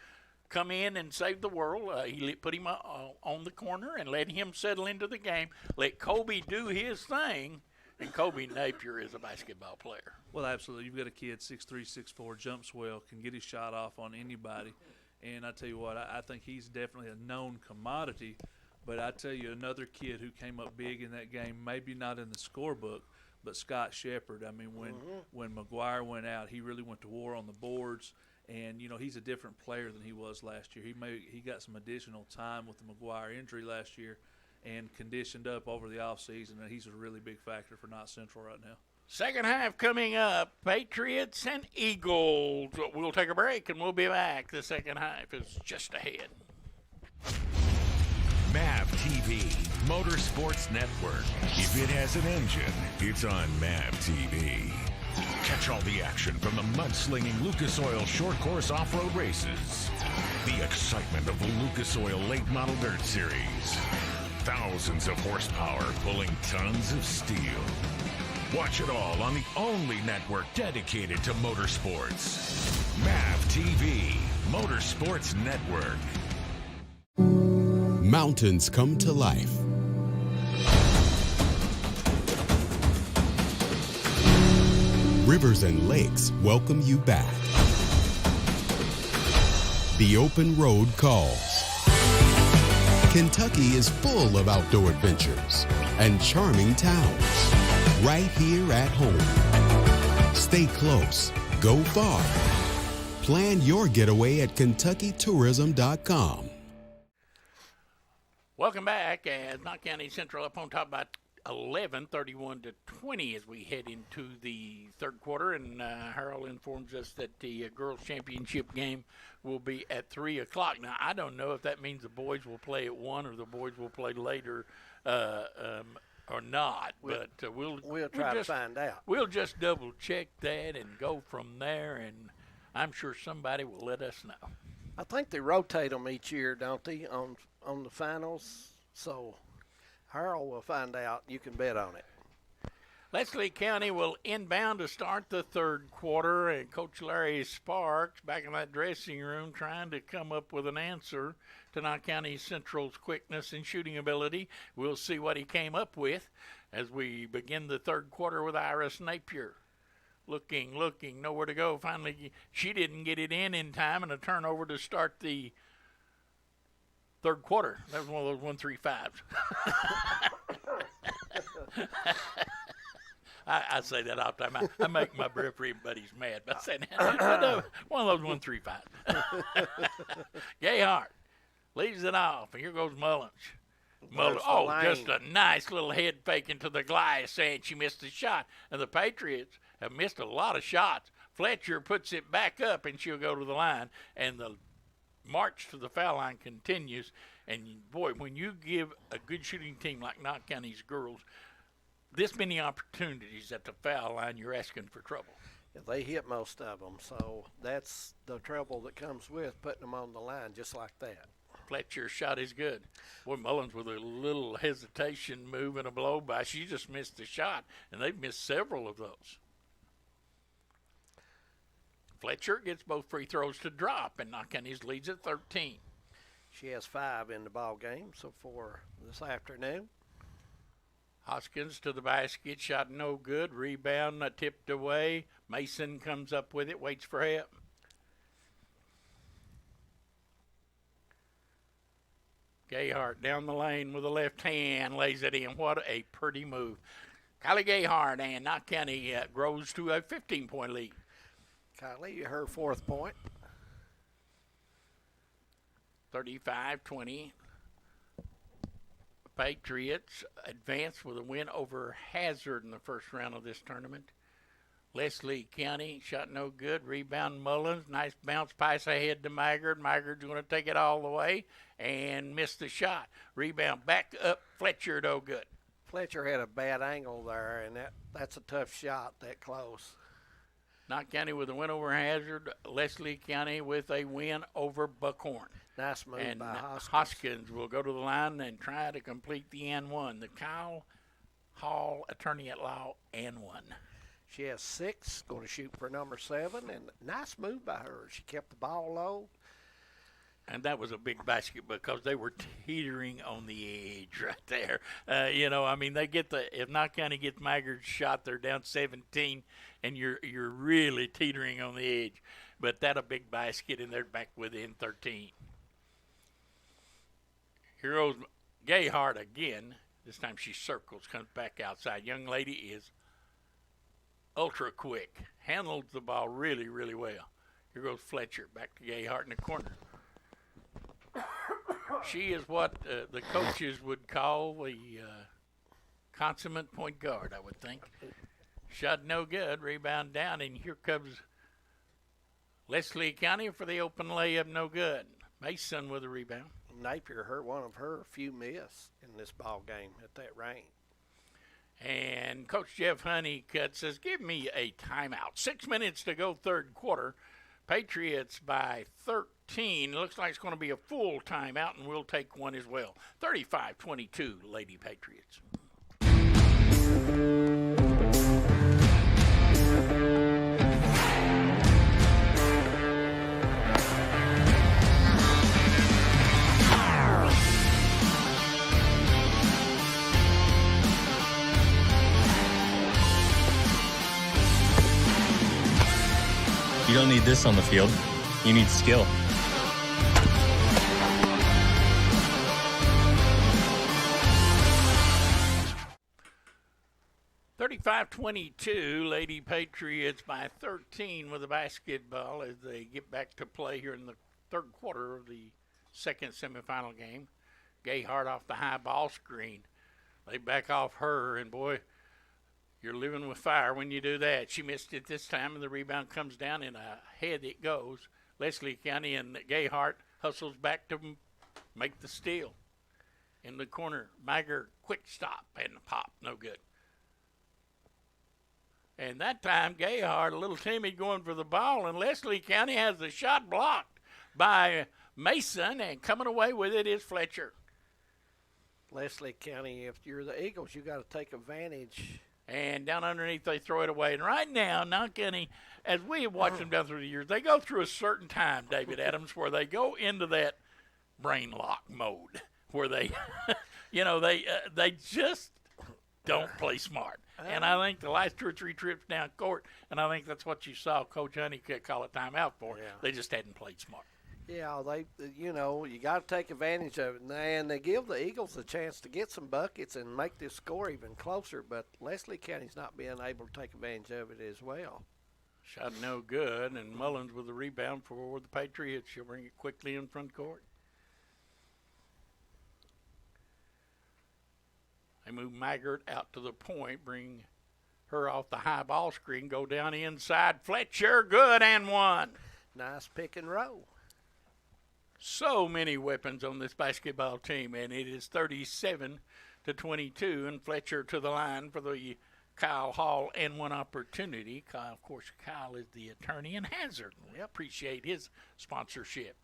come in and save the world. He put him on the corner and let him settle into the game. Let Kobe do his thing. And Kobe Napier is a basketball player. Well, absolutely. You've got a kid 6'3", 6'4", jumps well, can get his shot off on anybody. And I tell you what, I think he's definitely a known commodity. But I tell you, another kid who came up big in that game, maybe not in the scorebook, but Scott Shepard. I mean, when McGuire went out, he really went to war on the boards. And, he's a different player than he was last year. He got some additional time with the McGuire injury last year and conditioned up over the offseason, and he's a really big factor for Knott Central right now. Second half coming up, Patriots and Eagles. We'll take a break, and we'll be back. The second half is just ahead. MAV TV, Motorsports Network. If it has an engine, it's on MAV TV. Catch all the action from the mudslinging Lucas Oil short course off-road races. The excitement of the Lucas Oil late model dirt series. Thousands of horsepower pulling tons of steel. Watch it all on the only network dedicated to motorsports. MAV TV, Motorsports Network. Mountains come to life. Rivers and lakes welcome you back. The open road calls. Kentucky is full of outdoor adventures and charming towns right here at home. Stay close, go far. Plan your getaway at KentuckyTourism.com. Welcome back as Knott County Central up on top by 11, 31-20 as we head into the third quarter. And Harold informs us that the girls' championship game will be at 3 o'clock. Now, I don't know if that means the boys will play at 1 or the boys will play later or not. But we'll try to find out. We'll just double-check that and go from there, and I'm sure somebody will let us know. I think they rotate them each year, don't they, on the finals? So Harold will find out. You can bet on it. Leslie County will inbound to start the third quarter, and Coach Larry Sparks back in that dressing room trying to come up with an answer to Knott County Central's quickness and shooting ability. We'll see what he came up with as we begin the third quarter with Iris Napier. Looking, nowhere to go. Finally, she didn't get it in time, and a turnover to start the third quarter. That was one of those 1-3-5s. I say that all the time. I make my referee buddies mad by saying that. One of those 1-3-5s. Gayhart leads it off, and here goes Mullins. Just a nice little head fake into the glass, saying she missed the shot. And the Patriots have missed a lot of shots Fletcher puts it back up, and she'll go to the line. And the march to the foul line continues. And, boy, when you give a good shooting team like Knott County's girls this many opportunities at the foul line, you're asking for trouble. Yeah, they hit most of them, so that's the trouble that comes with putting them on the line just like that. Fletcher's shot is good. Boy, Mullins with a little hesitation move and a blow by. She just missed the shot, and they've missed several of those. Fletcher gets both free throws to drop, and Knott County's leads at 13. She has 5 in the ball game so for this afternoon. Hoskins to the basket, shot no good. Rebound tipped away. Mason comes up with it, waits for help. Gayhart down the lane with the left hand, lays it in. What a pretty move. Kylie Gayhart, and Knott County grows to a 15-point lead. Kylie, her 4th point. 35-20. Patriots advance with a win over Hazard in the first round of this tournament. Leslie County shot no good. Rebound Mullins. Nice bounce pass ahead to Maggard. Maggard's going to take it all the way and miss the shot. Rebound back up. Fletcher no good. Fletcher had a bad angle there, and that's a tough shot that close. Knott County with a win over Hazard. Leslie County with a win over Buckhorn. Nice move and by Hoskins. Hoskins will go to the line and try to complete the N1. The Kyle Hall Attorney at Law N1. She has 6, going to shoot for number 7, and nice move by her. She kept the ball low. And that was a big basket because they were teetering on the edge right there. They get if Knott County gets Maggard's shot, they're down 17, and you're really teetering on the edge. But that a big basket, and they're back within 13. Here goes Gayhart again. This time she circles, comes back outside. Young lady is ultra quick. Handles the ball really, really well. Here goes Fletcher. Back to Gayhart in the corner. She is what the coaches would call the consummate point guard, I would think. Shot no good. Rebound down, and here comes Leslie County for the open layup, no good. Mason with a rebound. Napier hurt one of her few miss in this ball game at that range. And Coach Jeff Honeycutt says, give me a timeout. 6 minutes to go, third quarter. Patriots by 13. Looks like it's going to be a full timeout, and we'll take one as well. 35-22, Lady Patriots. You don't need this on the field. You need skill. (35-22), Lady Patriots by 13 with the basketball as they get back to play here in the third quarter of the second semifinal game. Gayhart off the high ball screen. They back off her, and boy, you're living with fire when you do that. She missed it this time, and the rebound comes down, and ahead it goes. Leslie County and Gayhart hustles back to make the steal. In the corner, Maggard, quick stop, and the pop, no good. And that time, Gayhart, a little timid going for the ball, and Leslie County has the shot blocked by Mason, and coming away with it is Fletcher. Leslie County, if you're the Eagles, you got to take advantage. And down underneath, they throw it away. And right now, Knott County, as we have watched them down through the years, they go through a certain time, David Adams, where they go into that brain lock mode, where they, they just don't play smart. And I think the last 2 or 3 trips down court, and I think that's what you saw Coach Honeycutt call a timeout for. Yeah. They just hadn't played smart. Yeah, you got to take advantage of it. And they give the Eagles a chance to get some buckets and make this score even closer, but Leslie County's not being able to take advantage of it as well. Shot no good, and Mullins with the rebound for the Patriots. She'll bring it quickly in front court. They move Maggard out to the point, bring her off the high ball screen, go down inside. Fletcher, good and one. Nice pick and roll. So many weapons on this basketball team, and it is 37-22, and Fletcher to the line for the Kyle Hall and one opportunity. Kyle, of course, Kyle is the attorney in Hazard. We appreciate his sponsorship.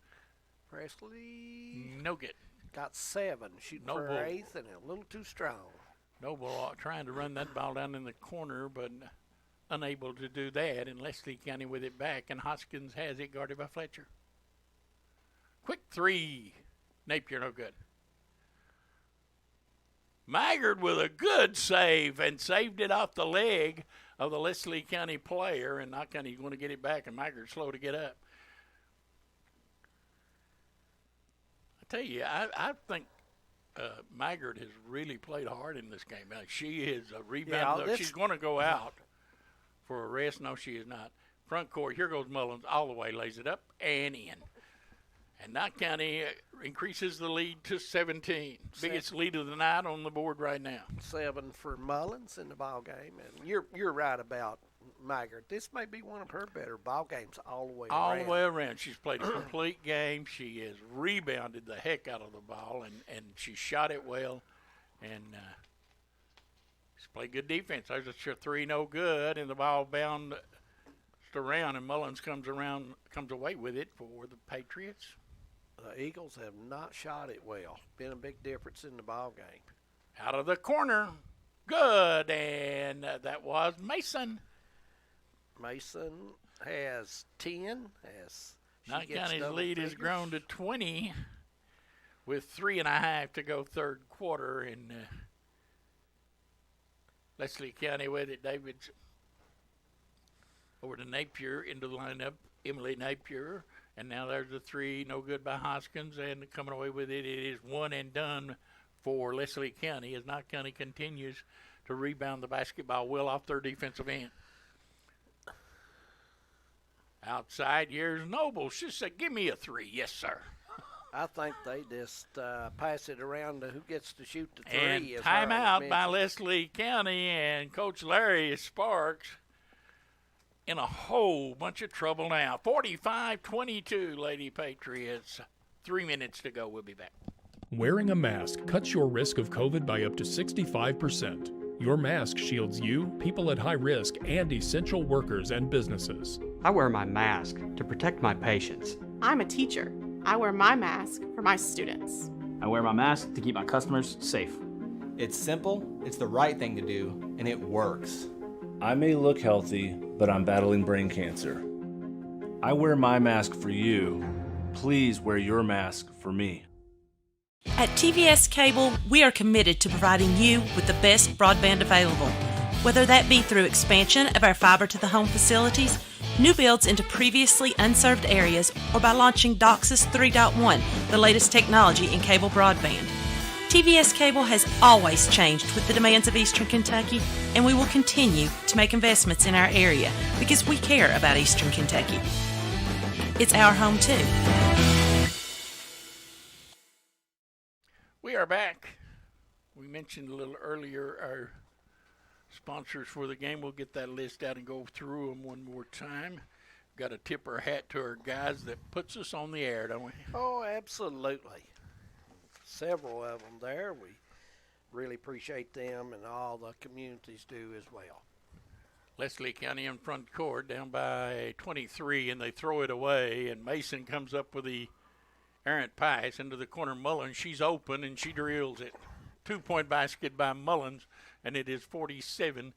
Presley. No good. Got 7, shooting Noble. for her 8th, and a little too strong. Noble trying to run that ball down in the corner, but unable to do that, and Leslie County with it back, and Hoskins has it guarded by Fletcher. Quick 3. Napier, no good. Maggard with a good save and saved it off the leg of the Leslie County player, and Knott County going to get it back, and Maggard's slow to get up. I tell you, I think Maggard has really played hard in this game. She is a rebounder. Yeah, she's going to go out for a rest. No, she is not. Front court, here goes Mullins all the way, lays it up and in. And Knott County increases the lead to 17. Biggest lead of the night on the board right now. 7 for Mullins in the ball game, and you're right about Maggard. This may be one of her better ball games all the way around. All the way around. She's played a complete game. She has rebounded the heck out of the ball, and she shot it well. And she's played good defense. There's a 3, no good, and the ball bounced around, and Mullins comes away with it for the Patriots. The Eagles have not shot it well. Been a big difference in the ball game. Out of the corner. Good, and that was Mason. Mason has 10. Knott County's lead has grown to 20 with 3.5 to go third quarter. And Leslie County with it. David's over to Napier into the lineup. Emily Napier. And now there's the 3, no good by Hoskins. And coming away with it, it is one and done for Leslie County as Knott County continues to rebound the basketball well off their defensive end. Outside, here's Noble. She said, give me a 3. Yes, sir. I think they just pass it around to who gets to shoot the 3. And timeout by Leslie County, and Coach Larry Sparks in a whole bunch of trouble now. 45-22, Lady Patriots. 3 minutes to go. We'll be back. Wearing a mask cuts your risk of COVID by up to 65%. Your mask shields you, people at high risk, and essential workers and businesses. I wear my mask to protect my patients. I'm a teacher. I wear my mask for my students. I wear my mask to keep my customers safe. It's simple, it's the right thing to do, and it works. I may look healthy, but I'm battling brain cancer. I wear my mask for you. Please wear your mask for me. At TVS Cable, we are committed to providing you with the best broadband available. Whether that be through expansion of our fiber-to-the-home facilities, new builds into previously unserved areas, or by launching DOCSIS 3.1, the latest technology in cable broadband. TVS Cable has always changed with the demands of Eastern Kentucky, and we will continue to make investments in our area because we care about Eastern Kentucky. It's our home too. We are back. We mentioned a little earlier our sponsors for the game. We'll get that list out and go through them one more time. Got to tip our hat to our guys that puts us on the air, don't we? Oh, absolutely. Several of them there. We really appreciate them, and all the communities do as well. Leslie County in front court down by 23, and they throw it away, and Mason comes up with the errant pass into the corner. Mullins, she's open, and she drills it. 2-point basket by Mullins, and it is 47-22.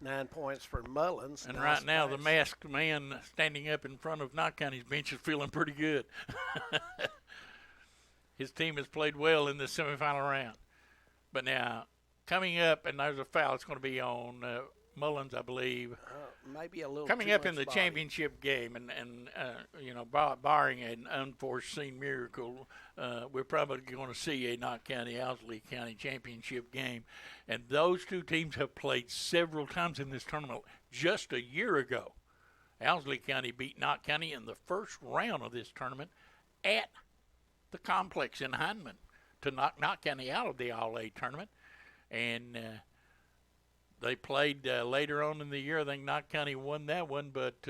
9 points for Mullins. And right now, the masked man standing up in front of Knott County's bench is feeling pretty good. His team has played well in the semifinal round. But now, coming up, and there's a foul. It's going to be on Mullins, I believe. Maybe a little coming up in the championship game, and you know, barring an unforeseen miracle, we're probably going to see a Knott County-Owsley County championship game. And those two teams have played several times in this tournament. Just a year ago, Owsley County beat Knott County in the first round of this tournament at the complex in Hindman to knock Knott County out of the All-A tournament. And They played later on in the year. I think Knott County won that one, but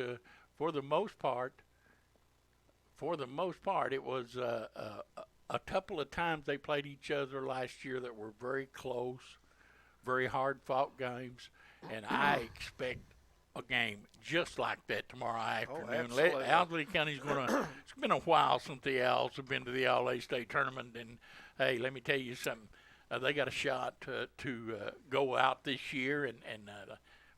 for the most part, it was a couple of times they played each other last year that were very close, very hard-fought games, and I expect a game just like that tomorrow afternoon. Alderley County's going to – it's been a while since the Owls have been to the All-A-State tournament, and, hey, let me tell you something. They got a shot to go out this year and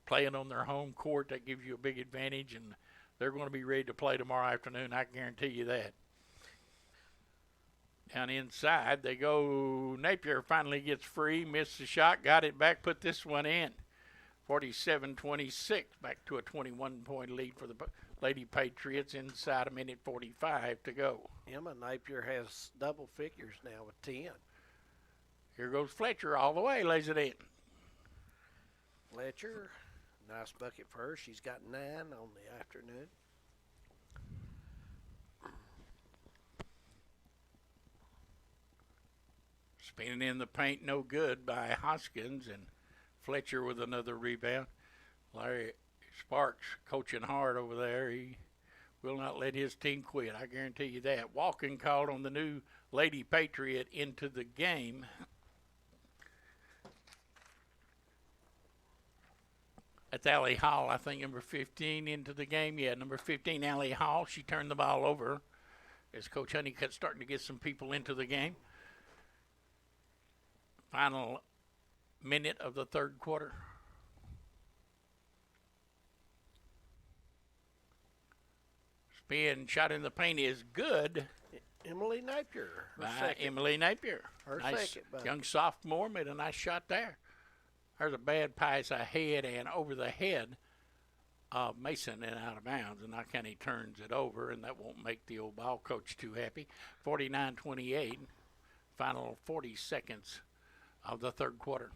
playing on their home court. That gives you a big advantage, and they're going to be ready to play tomorrow afternoon. I guarantee you that. Down inside, they go. Napier finally gets free, missed the shot, got it back, put this one in. 47-26, back to a 21-point lead for the Lady Patriots inside a minute 45 to go. Emma Napier has double figures now with 10. Here goes Fletcher all the way, lays it in. Fletcher, nice bucket for her. She's got 9 on the afternoon. Spinning in the paint, no good by Hoskins, and Fletcher with another rebound. Larry Sparks coaching hard over there. He will not let his team quit. I guarantee you that. Walking called on the new Lady Patriot into the game. That's Allie Hall, I think, number 15 into the game. Yeah, number 15, Allie Hall. She turned the ball over as Coach Honeycutt's starting to get some people into the game. Final minute of the third quarter. Spin shot in the paint is good. Emily Napier. Emily Napier. Her nice second. Young sophomore made a nice shot there. There's a bad pass ahead and over the head of Mason and out of bounds, and Knott County turns it over, and that won't make the old ball coach too happy. 49-28, final 40 seconds of the third quarter.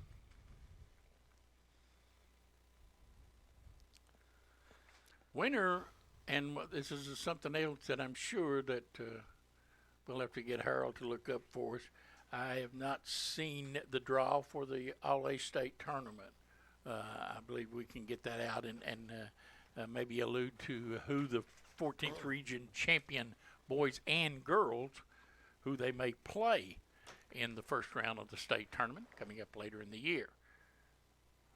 Winner, and this is something else that I'm sure that we'll have to get Harold to look up for us. I have not seen the draw for the All-A-State tournament. I believe we can get that out and maybe allude to who the 14th region champion boys and girls, who they may play in the first round of the state tournament coming up later in the year.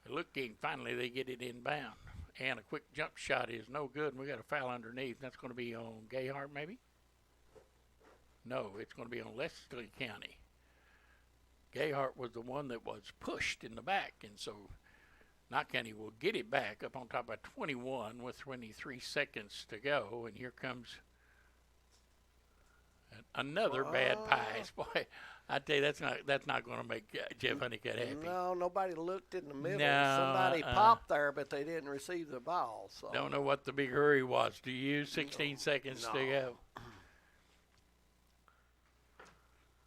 Looking, finally they get it inbound. And a quick jump shot is no good, and we got a foul underneath. That's going to be on Gayhart, maybe? No, it's going to be on Leslie County. Gayhart was the one that was pushed in the back, and so Knott County will get it back up on top of 21 with 23 seconds to go, and here comes another bad pass. Boy, I tell you, that's not going to make Jeff Honeycutt happy. No, nobody looked in the middle. No, somebody popped there, but they didn't receive the ball. So. Don't know what the big hurry was. Do you? 16 seconds to go.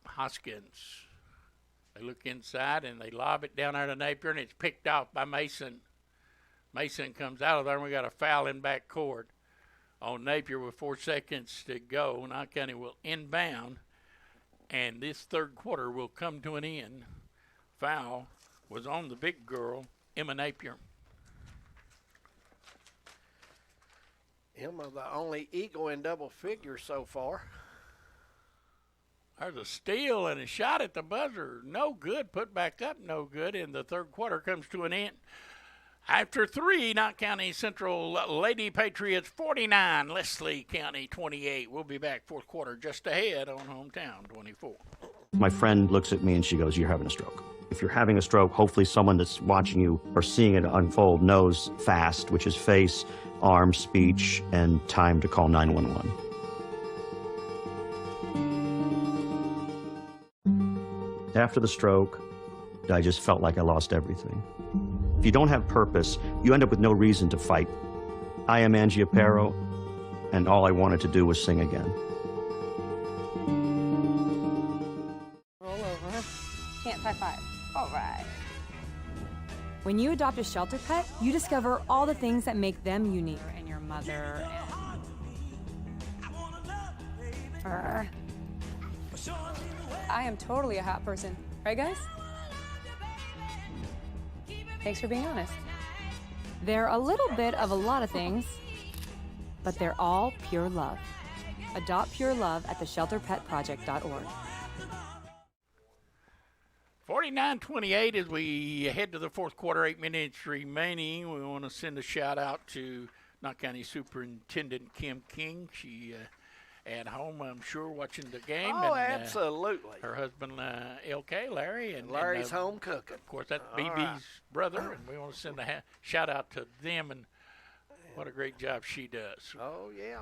Hoskins. They look inside, and they lob it down there to Napier, and it's picked off by Mason. Mason comes out of there, and we got a foul in back court on Napier with 4 seconds to go. Knott County will inbound, and this third quarter will come to an end. Foul was on the big girl, Emma Napier. Emma, the only Eagle in double figures so far. There's a steal and a shot at the buzzer. No good. Put back up, no good. And the third quarter comes to an end. After 3, Knott County Central Lady Patriots 49, Leslie County 28. We'll be back fourth quarter just ahead on Hometown 24. My friend looks at me and she goes, "You're having a stroke." If you're having a stroke, hopefully someone that's watching you or seeing it unfold knows FAST, which is face, arm, speech, and time to call 911. After the stroke, I just felt like I lost everything. If you don't have purpose, you end up with no reason to fight. I am Angie Aparo, and all I wanted to do was sing again. Roll over. Can't high five. All right. When you adopt a shelter pet, you discover all the things that make them unique. And your mother and... I am totally a hot person. Right, guys? Thanks for being honest. They're a little bit of a lot of things, but they're all pure love. Adopt pure love at theshelterpetproject.org. 49-28 as we head to the fourth quarter, 8 minutes remaining. We want to send a shout out to Knott County Superintendent Kim King. She at home, I'm sure, watching the game. Oh, and, absolutely. Her husband, LK, Larry. And Larry's home cooking. Of course, that's BB's brother, and we want to send a shout out to them, and what a great job she does. Oh, yeah.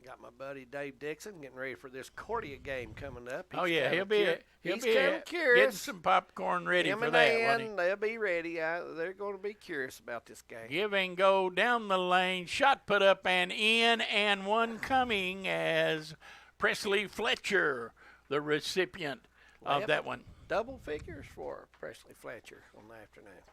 Got my buddy Dave Dixon getting ready for this Cordia game coming up. He'll be curious. Getting some popcorn ready for that. They'll be ready. They're going to be curious about this game. Give and go down the lane. Shot put up and in, and one coming as Presley Fletcher, the recipient of that one. Double figures for Presley Fletcher on the afternoon.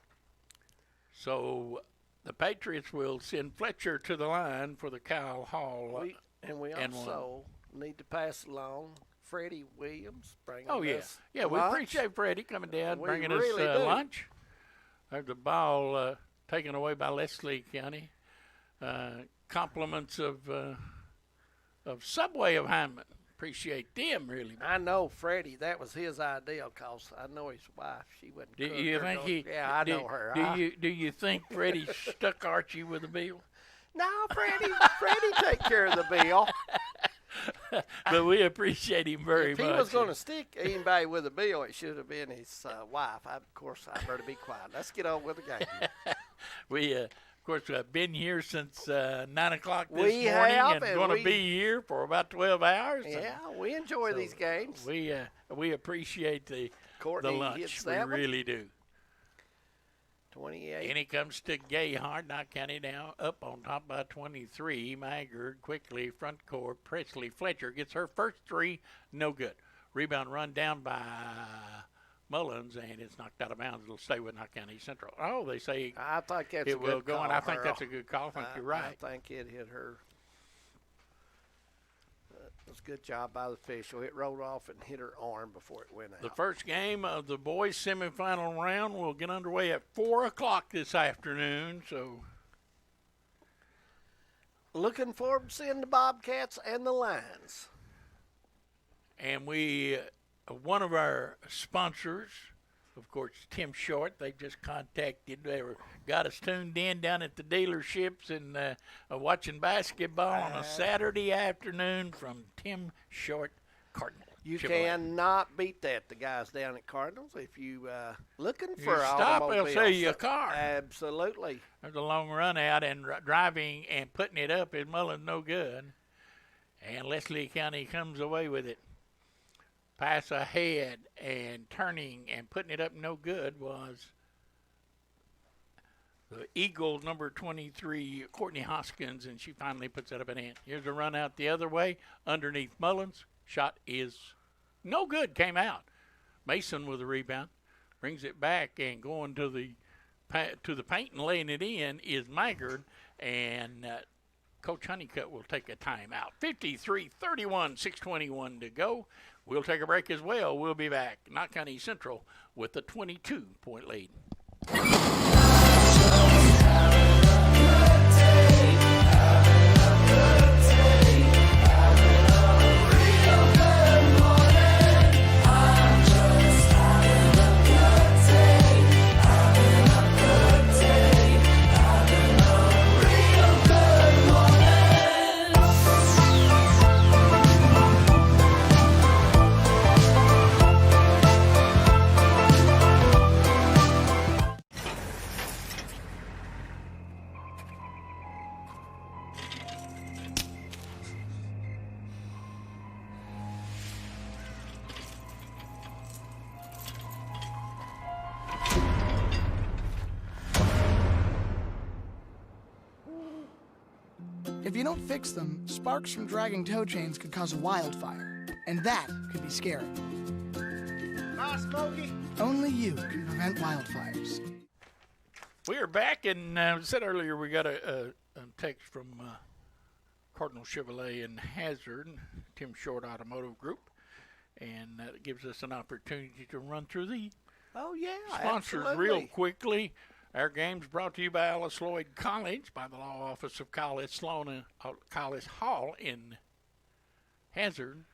So the Patriots will send Fletcher to the line for the Kyle Hall. We also need to pass along Freddie Williams bringing us we lunch. appreciate Freddie coming down, bringing really us do. lunch. There's the ball taken away by Leslie County. Compliments of Subway of Hyman. Appreciate them, really. I know Freddie. That was his idea, because I know his wife. She wouldn't cook. You think Yeah, I know her. Do you think Freddie stuck Archie with a bill? No, Freddie take care of the bill. But we appreciate him very much. If he was going to stick anybody with a bill, it should have been his wife. Of course, I better be quiet. Let's get on with the game. We, of course, have been here since 9 o'clock this We morning have, and going to be here for about 12 hours. Yeah, we enjoy these games. We appreciate the lunch. We really do. 28. And he comes to Gayhart, Knott County now up on top by 23. Maggard quickly, front court. Presley Fletcher gets her first three, no good. Rebound run down by Mullins, and it's knocked out of bounds. It'll stay with Knott County Central. Oh, they say I think that's it will go, and I think that's a good call. I think you're right. I think it hit her. It was a good job by the official. It rolled off and hit her arm before it went out. The first game of the boys' semifinal round will get underway at 4 o'clock this afternoon. So, looking forward to seeing the Bobcats and the Lions. And one of our sponsors, of course, Tim Short, they just contacted. Got us tuned in down at the dealerships and watching basketball on a Saturday afternoon from Tim Short Cardinal. You Chevrolet. cannot beat that. The guys down at Cardinals, if you looking for you stop, automobiles, they'll sell you a car. Absolutely. There's a long run out, and driving and putting it up is Mullen no good. And Leslie County comes away with it. Pass ahead and turning and putting it up no good was the Eagle number 23, Courtney Hoskins, and she finally puts it up and in. Here's a run out the other way underneath Mullins. Shot is no good, came out. Mason with a rebound, brings it back, and going to the paint and laying it in is Maggard, and Coach Honeycutt will take a timeout. 53-31, 6:21 to go. We'll take a break as well. We'll be back. Knott County Central with the 22-point lead. If you don't fix them, sparks from dragging tow chains could cause a wildfire, and that could be scary. Bye, Smokey. Only you can prevent wildfires. We are back, and I said earlier we got a text from Cardinal Chevrolet and Hazard, Tim Short Automotive Group, and that gives us an opportunity to run through the Oh, yeah, Sponsors absolutely. real quickly. Our game's brought to you by Alice Lloyd College, by the law office of Collis Hall in Hazard.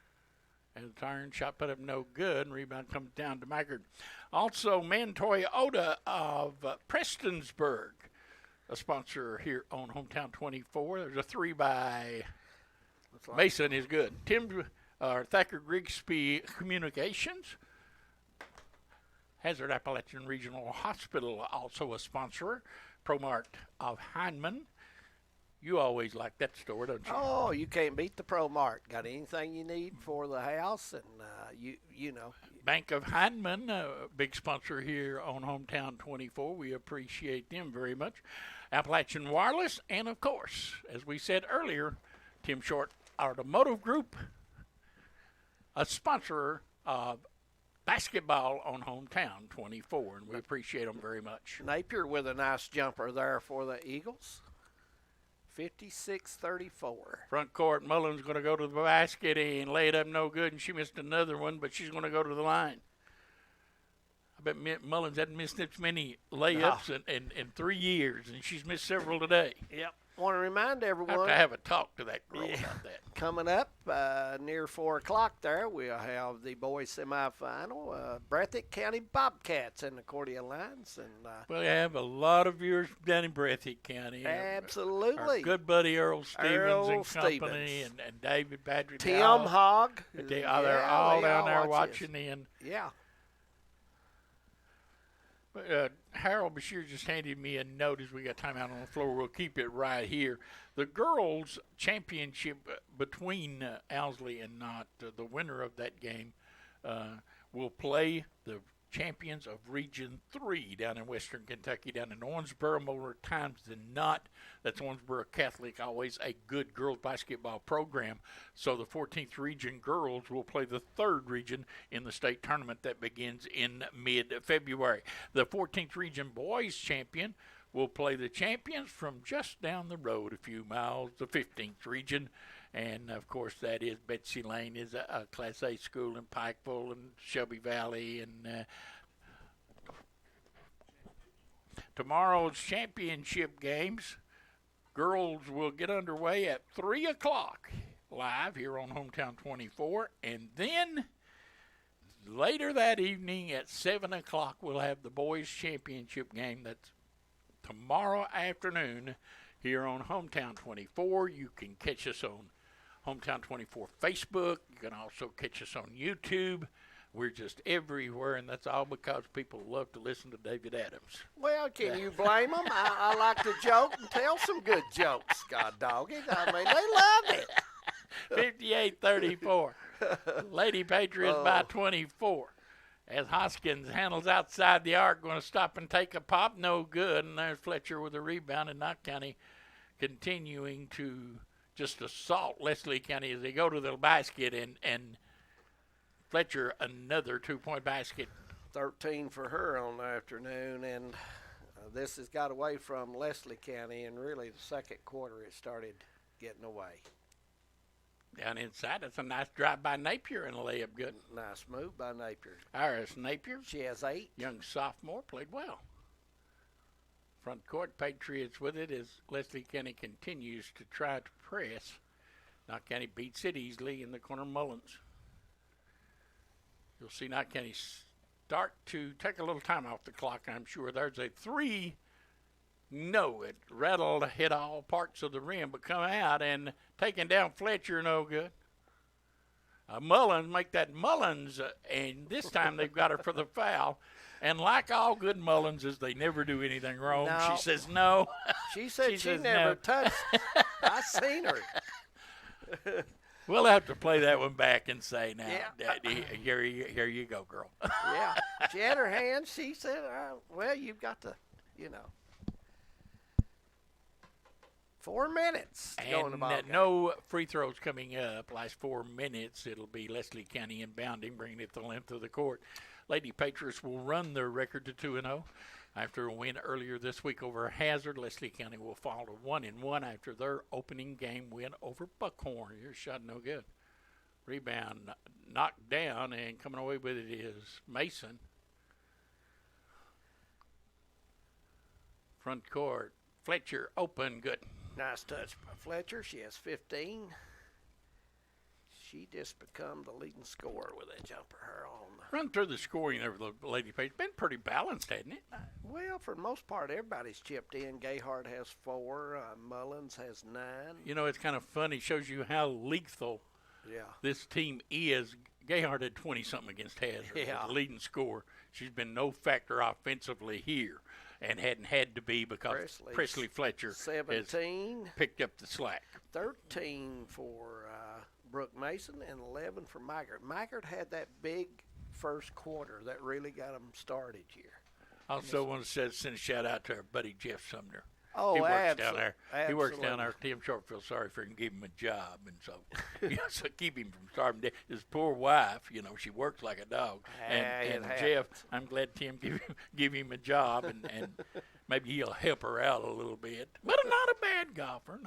And the turn shot put up no good, and rebound comes down to Maggard. Also, Man Toyota of Prestonsburg, a sponsor here on Hometown 24. There's a 3 by Mason is good. Thacker Grigsby Communications. Hazard Appalachian Regional Hospital, also a sponsor. ProMart of Heinemann. You always like that store, don't you? Oh, you can't beat the ProMart. Got anything you need for the house, and you know. Bank of Heinemann, a big sponsor here on Hometown 24. We appreciate them very much. Appalachian Wireless, and of course, as we said earlier, Tim Short Automotive Group, a sponsor of basketball on Hometown 24, and we appreciate them very much. Napier with a nice jumper there for the Eagles. 56-34. Front court, Mullen's going to go to the basket and lay it up no good, and she missed another one, but she's going to go to the line. I bet Mullins hadn't missed this many layups in 3 years, and she's missed several today. Yep. Want to remind everyone. I have to have a talk to that girl about that. Coming up near 4 o'clock there, we'll have the boys semifinal. Breathitt County Bobcats in the Cordia Lions. And, well, we have a lot of viewers down in Breathitt County. Absolutely. Our good buddy Earl Stevens and company, and David Patrick. Tim Hogg. They're all down there watching in. Yeah. Harold Bashir just handed me a note as we got time out on the floor. We'll keep it right here. The girls' championship between Owsley and Knott, the winner of that game, will play the champions of Region 3 down in Western Kentucky, down in Owensboro more times than not. That's Owensboro Catholic, always a good girls basketball program. So the 14th Region girls will play the 3rd region in the state tournament that begins in mid-February. The 14th Region boys champion will play the champions from just down the road a few miles, the 15th Region. And, of course, that is Betsy Lane is a Class A school in Pikeville and Shelby Valley. And tomorrow's championship games, girls will get underway at 3 o'clock live here on Hometown 24. And then later that evening at 7 o'clock, we'll have the boys championship game. That's tomorrow afternoon here on Hometown 24. You can catch us on Hometown 24 Facebook. You can also catch us on YouTube. We're just everywhere, and that's all because people love to listen to David Adams. Well, can you blame them? I like to joke and tell some good jokes, God dog it. I mean, they love it. 58-34. Lady Patriots by 24. As Hoskins handles outside the arc, going to stop and take a pop. No good. And there's Fletcher with a rebound, and Knott County continuing to just assault Leslie County as they go to the basket, and Fletcher another 2-point basket. 13 for her on the afternoon, and this has got away from Leslie County, and really the second quarter it started getting away. Down inside, that's a nice drive by Napier and a layup good. Nice move by Napier. Iris Napier. She has 8. Young sophomore, played well. Front court, Patriots with it as Leslie County continues to try to press. Knott County beats it easily in the corner. Mullins. You'll see Knott County start to take a little time off the clock, I'm sure. There's a 3. No, it rattled, hit all parts of the rim, but come out and taking down Fletcher, no good. Mullins, make that Mullins, and this time they've got her for the foul. And like all good Mullinses, they never do anything wrong. No. She says no. She said she never no. touched. I seen her. We'll have to play that one back and say, now, Yeah. here you go, girl. Yeah. She had her hand. She said, well, you've got to, 4 minutes going And about no free throws coming up. Last 4 minutes, it'll be Leslie County inbounding, bringing it the length of the court. Lady Patriots will run their record to 2-0. After a win earlier this week over Hazard, Leslie County will fall to 1-1 after their opening game win over Buckhorn. Your shot no good. Rebound knocked down, and coming away with it is Mason. Front court, Fletcher open, good. Nice touch by Fletcher. She has 15. She just become the leading scorer with that jumper. Her on. Run through the scoring over the lady page. Been pretty balanced, hasn't it? Well, for the most part, everybody's chipped in. Gayhart has 4. Mullins has 9. You know, it's kind of funny. Shows you how lethal this team is. Gayhart had 20-something against Hazard, the leading scorer. She's been no factor offensively here and hadn't had to be because Presley Fletcher 17. has picked up the slack. 13 for Brooke Mason and 11 for Migert. Migert had that big first quarter that really got them started here. I also want to send a shout-out to our buddy Jeff Sumner. Oh, he works absolutely. down there. Absolutely. He works down there. Tim Short feels sorry for him and give him a job, and so so keep him from starving to death. His poor wife, she works like a dog. And Jeff, I'm glad Tim give him a job, and maybe he'll help her out a little bit. But not a bad golfer,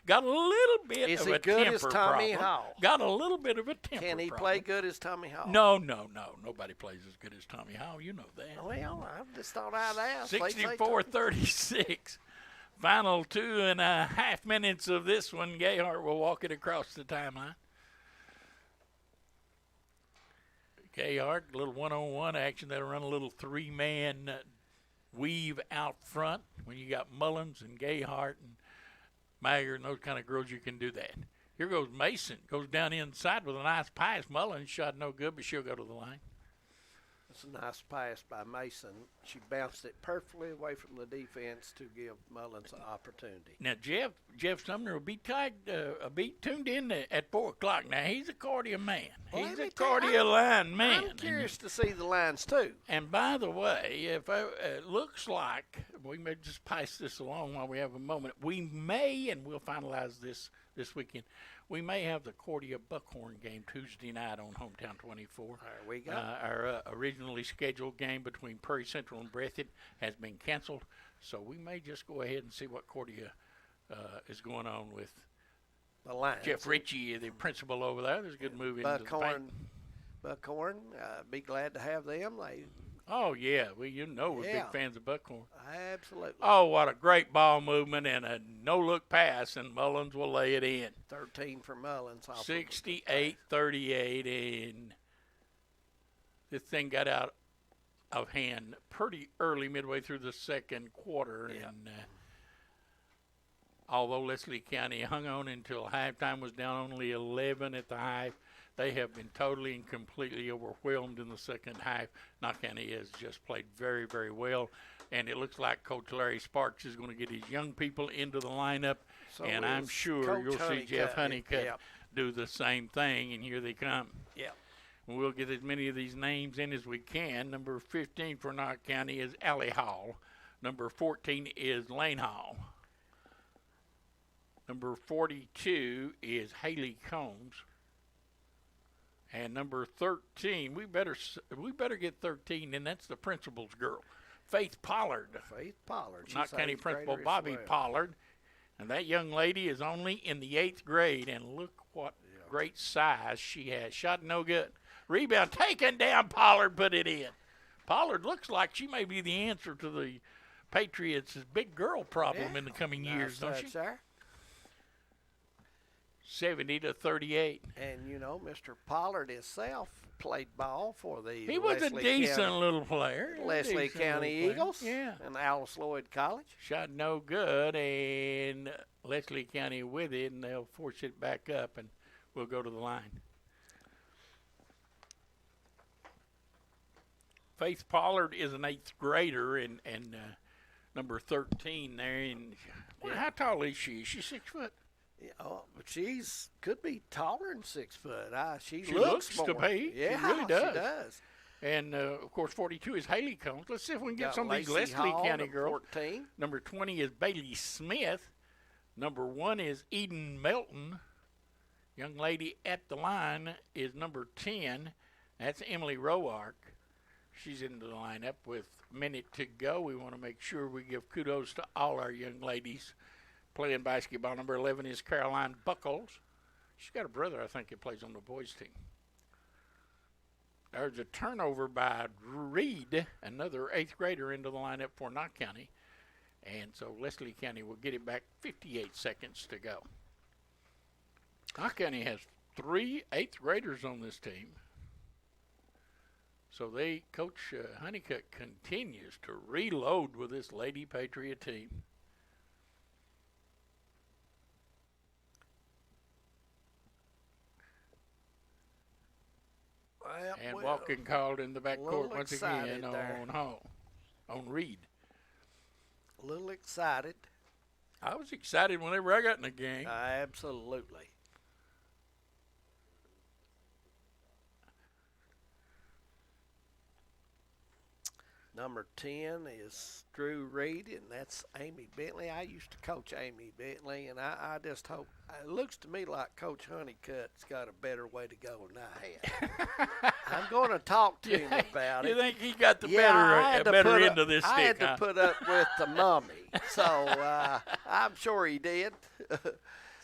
got a little bit Is of he a good temper as Tommy problem. Hall? Got a little bit of a temper Can he problem. play good as Tommy Hall? No. Nobody plays as good as Tommy Hall. You know that. Well, I just thought I'd ask. 64-36. Final 2.5 minutes of this one. Gayhart will walk it across the timeline. Gayhart, a little one-on-one action. They'll run a little 3-man weave out front. When you got Mullins and Gayhart and Mager and those kind of girls, you can do that. Here goes Mason. Goes down inside with a nice pass. Mullins shot no good, but she'll go to the line. It's a nice pass by Mason. She bounced it perfectly away from the defense to give Mullins an opportunity. Now, Jeff Sumner will be tuned in at 4 o'clock. Now, he's a cardio man. Well, He's a cardio line man. I'm curious to see the lines, too. And by the way, if it looks like we may just pass this along while we have a moment, we may, and we'll finalize this weekend, we may have the Cordia Buckhorn game Tuesday night on Hometown 24. There we go. Our originally scheduled game between Prairie Central and Breathitt has been canceled, so we may just go ahead and see what Cordia is going on with the lines. Jeff Ritchie, the principal over there. There's a good move into the paint. Buckhorn, be glad to have them. Oh, yeah. We're big fans of Buckhorn. Absolutely. Oh, what a great ball movement and a no-look pass, and Mullins will lay it in. 13 for Mullins. 68-38, and this thing got out of hand pretty early, midway through the second quarter. Yeah. And although Leslie County hung on until halftime, was down only 11 at the half, they have been totally and completely overwhelmed in the second half. Knott County has just played very, very well. And it looks like Coach Larry Sparks is going to get his young people into the lineup. So and I'm sure you'll see Jeff Honeycutt do the same thing. And here they come. Yeah. We'll get as many of these names in as we can. Number 15 for Knott County is Allie Hall. Number 14 is Lane Hall. Number 42 is Haley Combs. And number 13, we better get 13, and that's the principal's girl, Faith Pollard. Knott County Principal Bobby Pollard. And that young lady is only in the 8th grade, and look what great size she has. Shot no good. Rebound taken down. Pollard put it in. Pollard looks like she may be the answer to the Patriots' big girl problem in the coming years, don't she? 70-38. And, Mr. Pollard himself played ball for the He was a decent little player. Leslie County Eagles and Alice Lloyd College. Shot no good, and Leslie County with it, and they'll force it back up, and we'll go to the line. Faith Pollard is an 8th grader, and number 13 there. And how tall is she? Is she 6 foot? But she's could be taller than 6 foot. She looks more. to be. Yeah, she really does. She does. And, of course, 42 is Haley Combs. Let's see if we can get some of these Lacey Leslie Hall, County girls. 14. Number 20 is Bailey Smith. Number 1 is Eden Melton. Young lady at the line is number 10. That's Emily Roark. She's into the lineup with a minute to go. We want to make sure we give kudos to all our young ladies playing basketball. Number 11 is Caroline Buckles. She's got a brother, I think, that plays on the boys' team. There's a turnover by Reed, another 8th grader into the lineup for Knott County. And so Leslie County will get it back. 58 seconds to go. Knox County has 3 8th graders on this team. So Coach Honeycutt continues to reload with this Lady Patriot team. Well, and walking called in the backcourt once again on Reed. A little excited. I was excited whenever I got in the game. Absolutely. Number 10 is Drew Reed, and that's Amy Bentley. I used to coach Amy Bentley, and I just hope – it looks to me like Coach Honeycutt's got a better way to go than I had. I'm going to talk to him about it. You think he got the better end of this stick, I had to put up with the mummy, so I'm sure he did.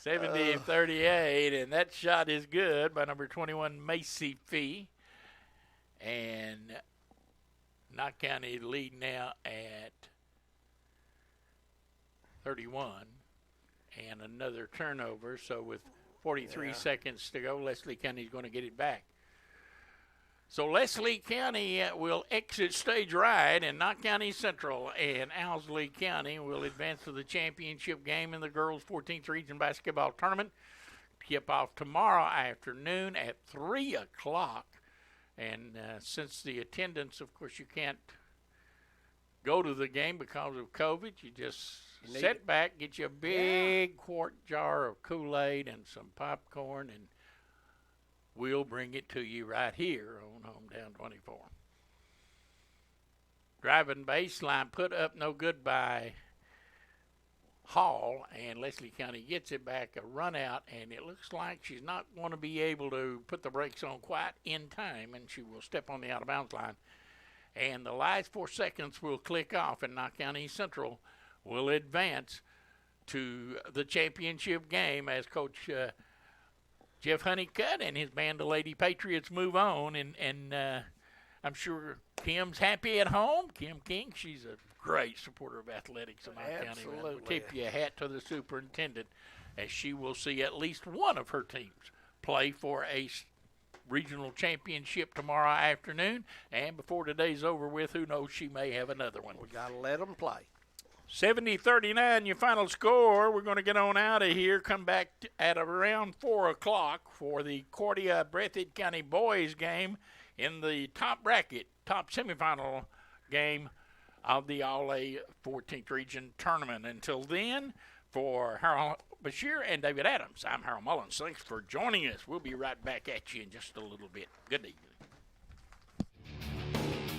70-38, and that shot is good by number 21, Macy Fee. And Knox County lead now at 31, and another turnover. So with 43 seconds to go, Leslie County is going to get it back. So Leslie County will exit stage right, and Knox County Central and Owsley County will advance to the championship game in the girls' 14th Region Basketball Tournament. Tip off tomorrow afternoon at 3 o'clock. And since the attendance, of course, you can't go to the game because of COVID, you just sit back, get you a big quart jar of Kool-Aid and some popcorn, and we'll bring it to you right here on Hometown 24. Driving baseline put up no good by Hall, and Leslie County gets it back, a run out, and it looks like she's not going to be able to put the brakes on quite in time, and she will step on the out-of-bounds line. And the last 4 seconds will click off, and Knox County Central will advance to the championship game as Coach Jeff Honeycutt and his band of Lady Patriots move on, and I'm sure Kim's happy at home. Kim King, she's a great supporter of athletics in Knox County. We'll tip your hat to the superintendent as she will see at least one of her teams play for a regional championship tomorrow afternoon. And before today's over with, who knows, she may have another one. We got to let them play. 70-39, your final score. We're going to get on out of here. Come back at around 4 o'clock for the Cordia-Breathitt County boys game in the top bracket, top semifinal game of the All-A 14th Region Tournament. Until then, for Harold Bashir and David Adams, I'm Harold Mullins. Thanks for joining us. We'll be right back at you in just a little bit. Good evening.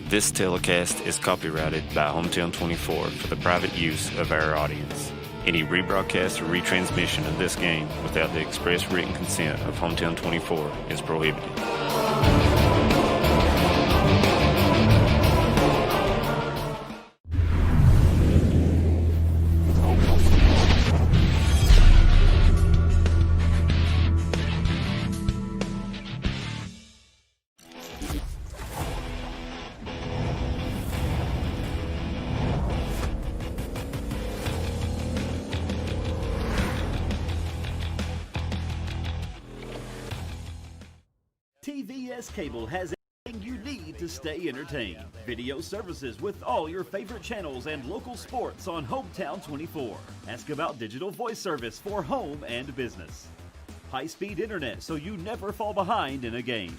This telecast is copyrighted by Hometown 24 for the private use of our audience. Any rebroadcast or retransmission of this game without the express written consent of Hometown 24 is prohibited. TVS Cable has everything you need to stay entertained. Video services with all your favorite channels and local sports on Hometown 24. Ask about digital voice service for home and business. High-speed internet so you never fall behind in a game.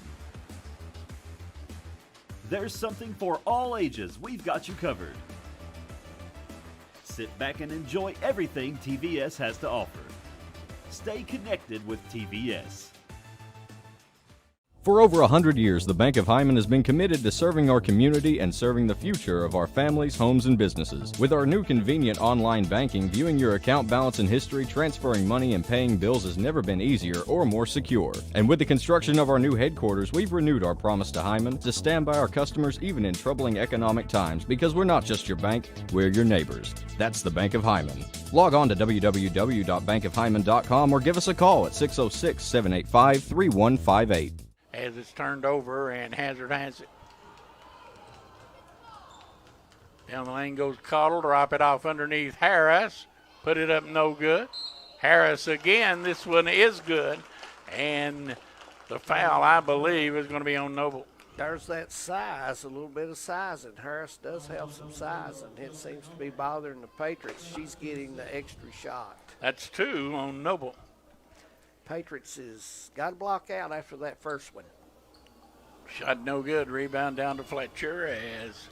There's something for all ages. We've got you covered. Sit back and enjoy everything TVS has to offer. Stay connected with TVS. For over 100 years, the Bank of Hyman has been committed to serving our community and serving the future of our families, homes, and businesses. With our new convenient online banking, viewing your account balance and history, transferring money, and paying bills has never been easier or more secure. And with the construction of our new headquarters, we've renewed our promise to Hyman to stand by our customers even in troubling economic times, because we're not just your bank, we're your neighbors. That's the Bank of Hyman. Log on to www.bankofhyman.com or give us a call at 606-785-3158. As it's turned over, and Hazard has it. Down the lane goes Cottle, drop it off underneath Harris. Put it up, no good. Harris again, this one is good. And the foul, I believe, is going to be on Noble. There's that size, a little bit of size, and Harris does have some size, and it seems to be bothering the Patriots. She's getting the extra shot. That's 2 on Noble. Patriots has got to block out after that first one. Shot no good. Rebound down to Fletcher as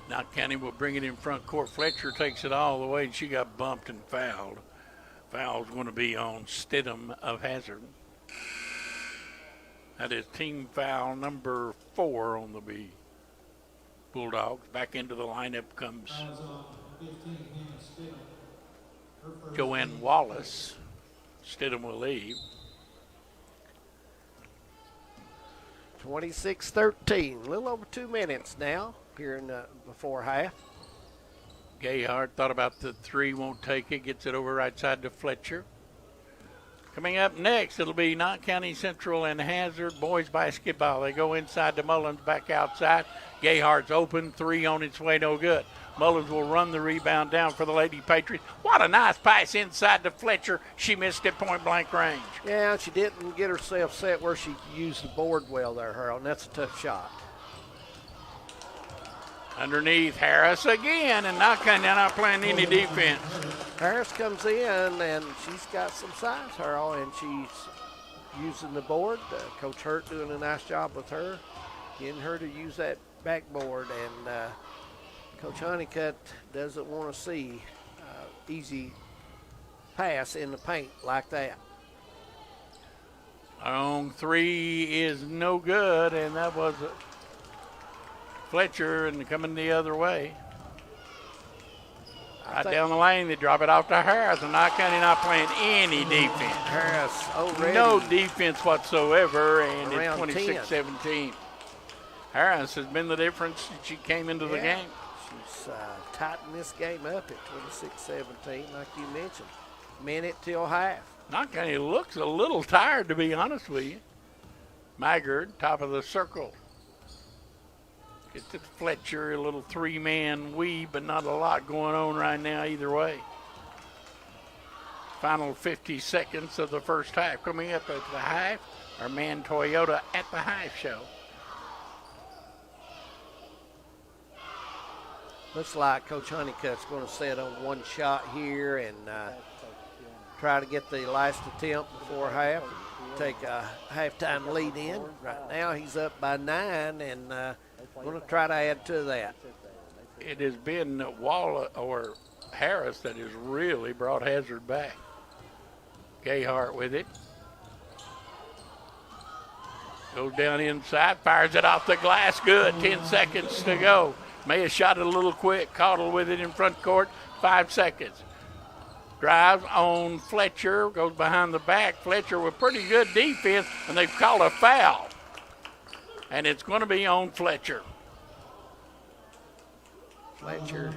Knott County will bring it in front court. Fletcher takes it all the way, and she got bumped and fouled. Foul's going to be on Stidham of Hazard. That is team foul number 4 on the Bulldogs. Back into the lineup comes Joanne Wallace. Stidham will leave. 26-13, a little over 2 minutes now here in the before half. Gayhart thought about the 3, won't take it, gets it over right side to Fletcher. Coming up next, it'll be Knott County Central and Hazard boys basketball. They go inside to Mullins, back outside. Gayhart's open, 3 on its way, no good. Mullins will run the rebound down for the Lady Patriots. What a nice pass inside to Fletcher. She missed it point-blank range. Yeah, she didn't get herself set where she used the board well there, Harold, and that's a tough shot. Underneath Harris again, and Knott County not playing any defense. Harris comes in, and she's got some size, Harold, and she's using the board. Coach Hurt doing a nice job with her, getting her to use that backboard, and Coach Honeycutt doesn't want to see easy pass in the paint like that. On 3 is no good, and that was Fletcher and coming the other way. Right down the lane, they drop it off to Harris, and Knott County not playing any defense. Harris already. No defense whatsoever, and it's Around 26-17. Harris has been the difference since she came into the game. She's tightened this game up at 26-17, like you mentioned. Minute till half. Knott County looks a little tired, to be honest with you. Maggard, top of the circle. Gets to Fletcher, a little 3-man weave, but not a lot going on right now either way. Final 50 seconds of the first half. Coming up at the half, our man Toyota at the half show. Looks like Coach Honeycutt's going to set on one shot here and try to get the last attempt before half. Take a halftime lead in. Right now he's up by 9 and going to try to add to that. It has been Harris that has really brought Hazard back. Gayhart with it. Goes down inside, fires it off the glass. Good. 10 seconds to go. May have shot it a little quick. Cottle with it in front court. 5 seconds. Drives on Fletcher. Goes behind the back. Fletcher with pretty good defense, and they've called a foul. And it's going to be on Fletcher. Fletcher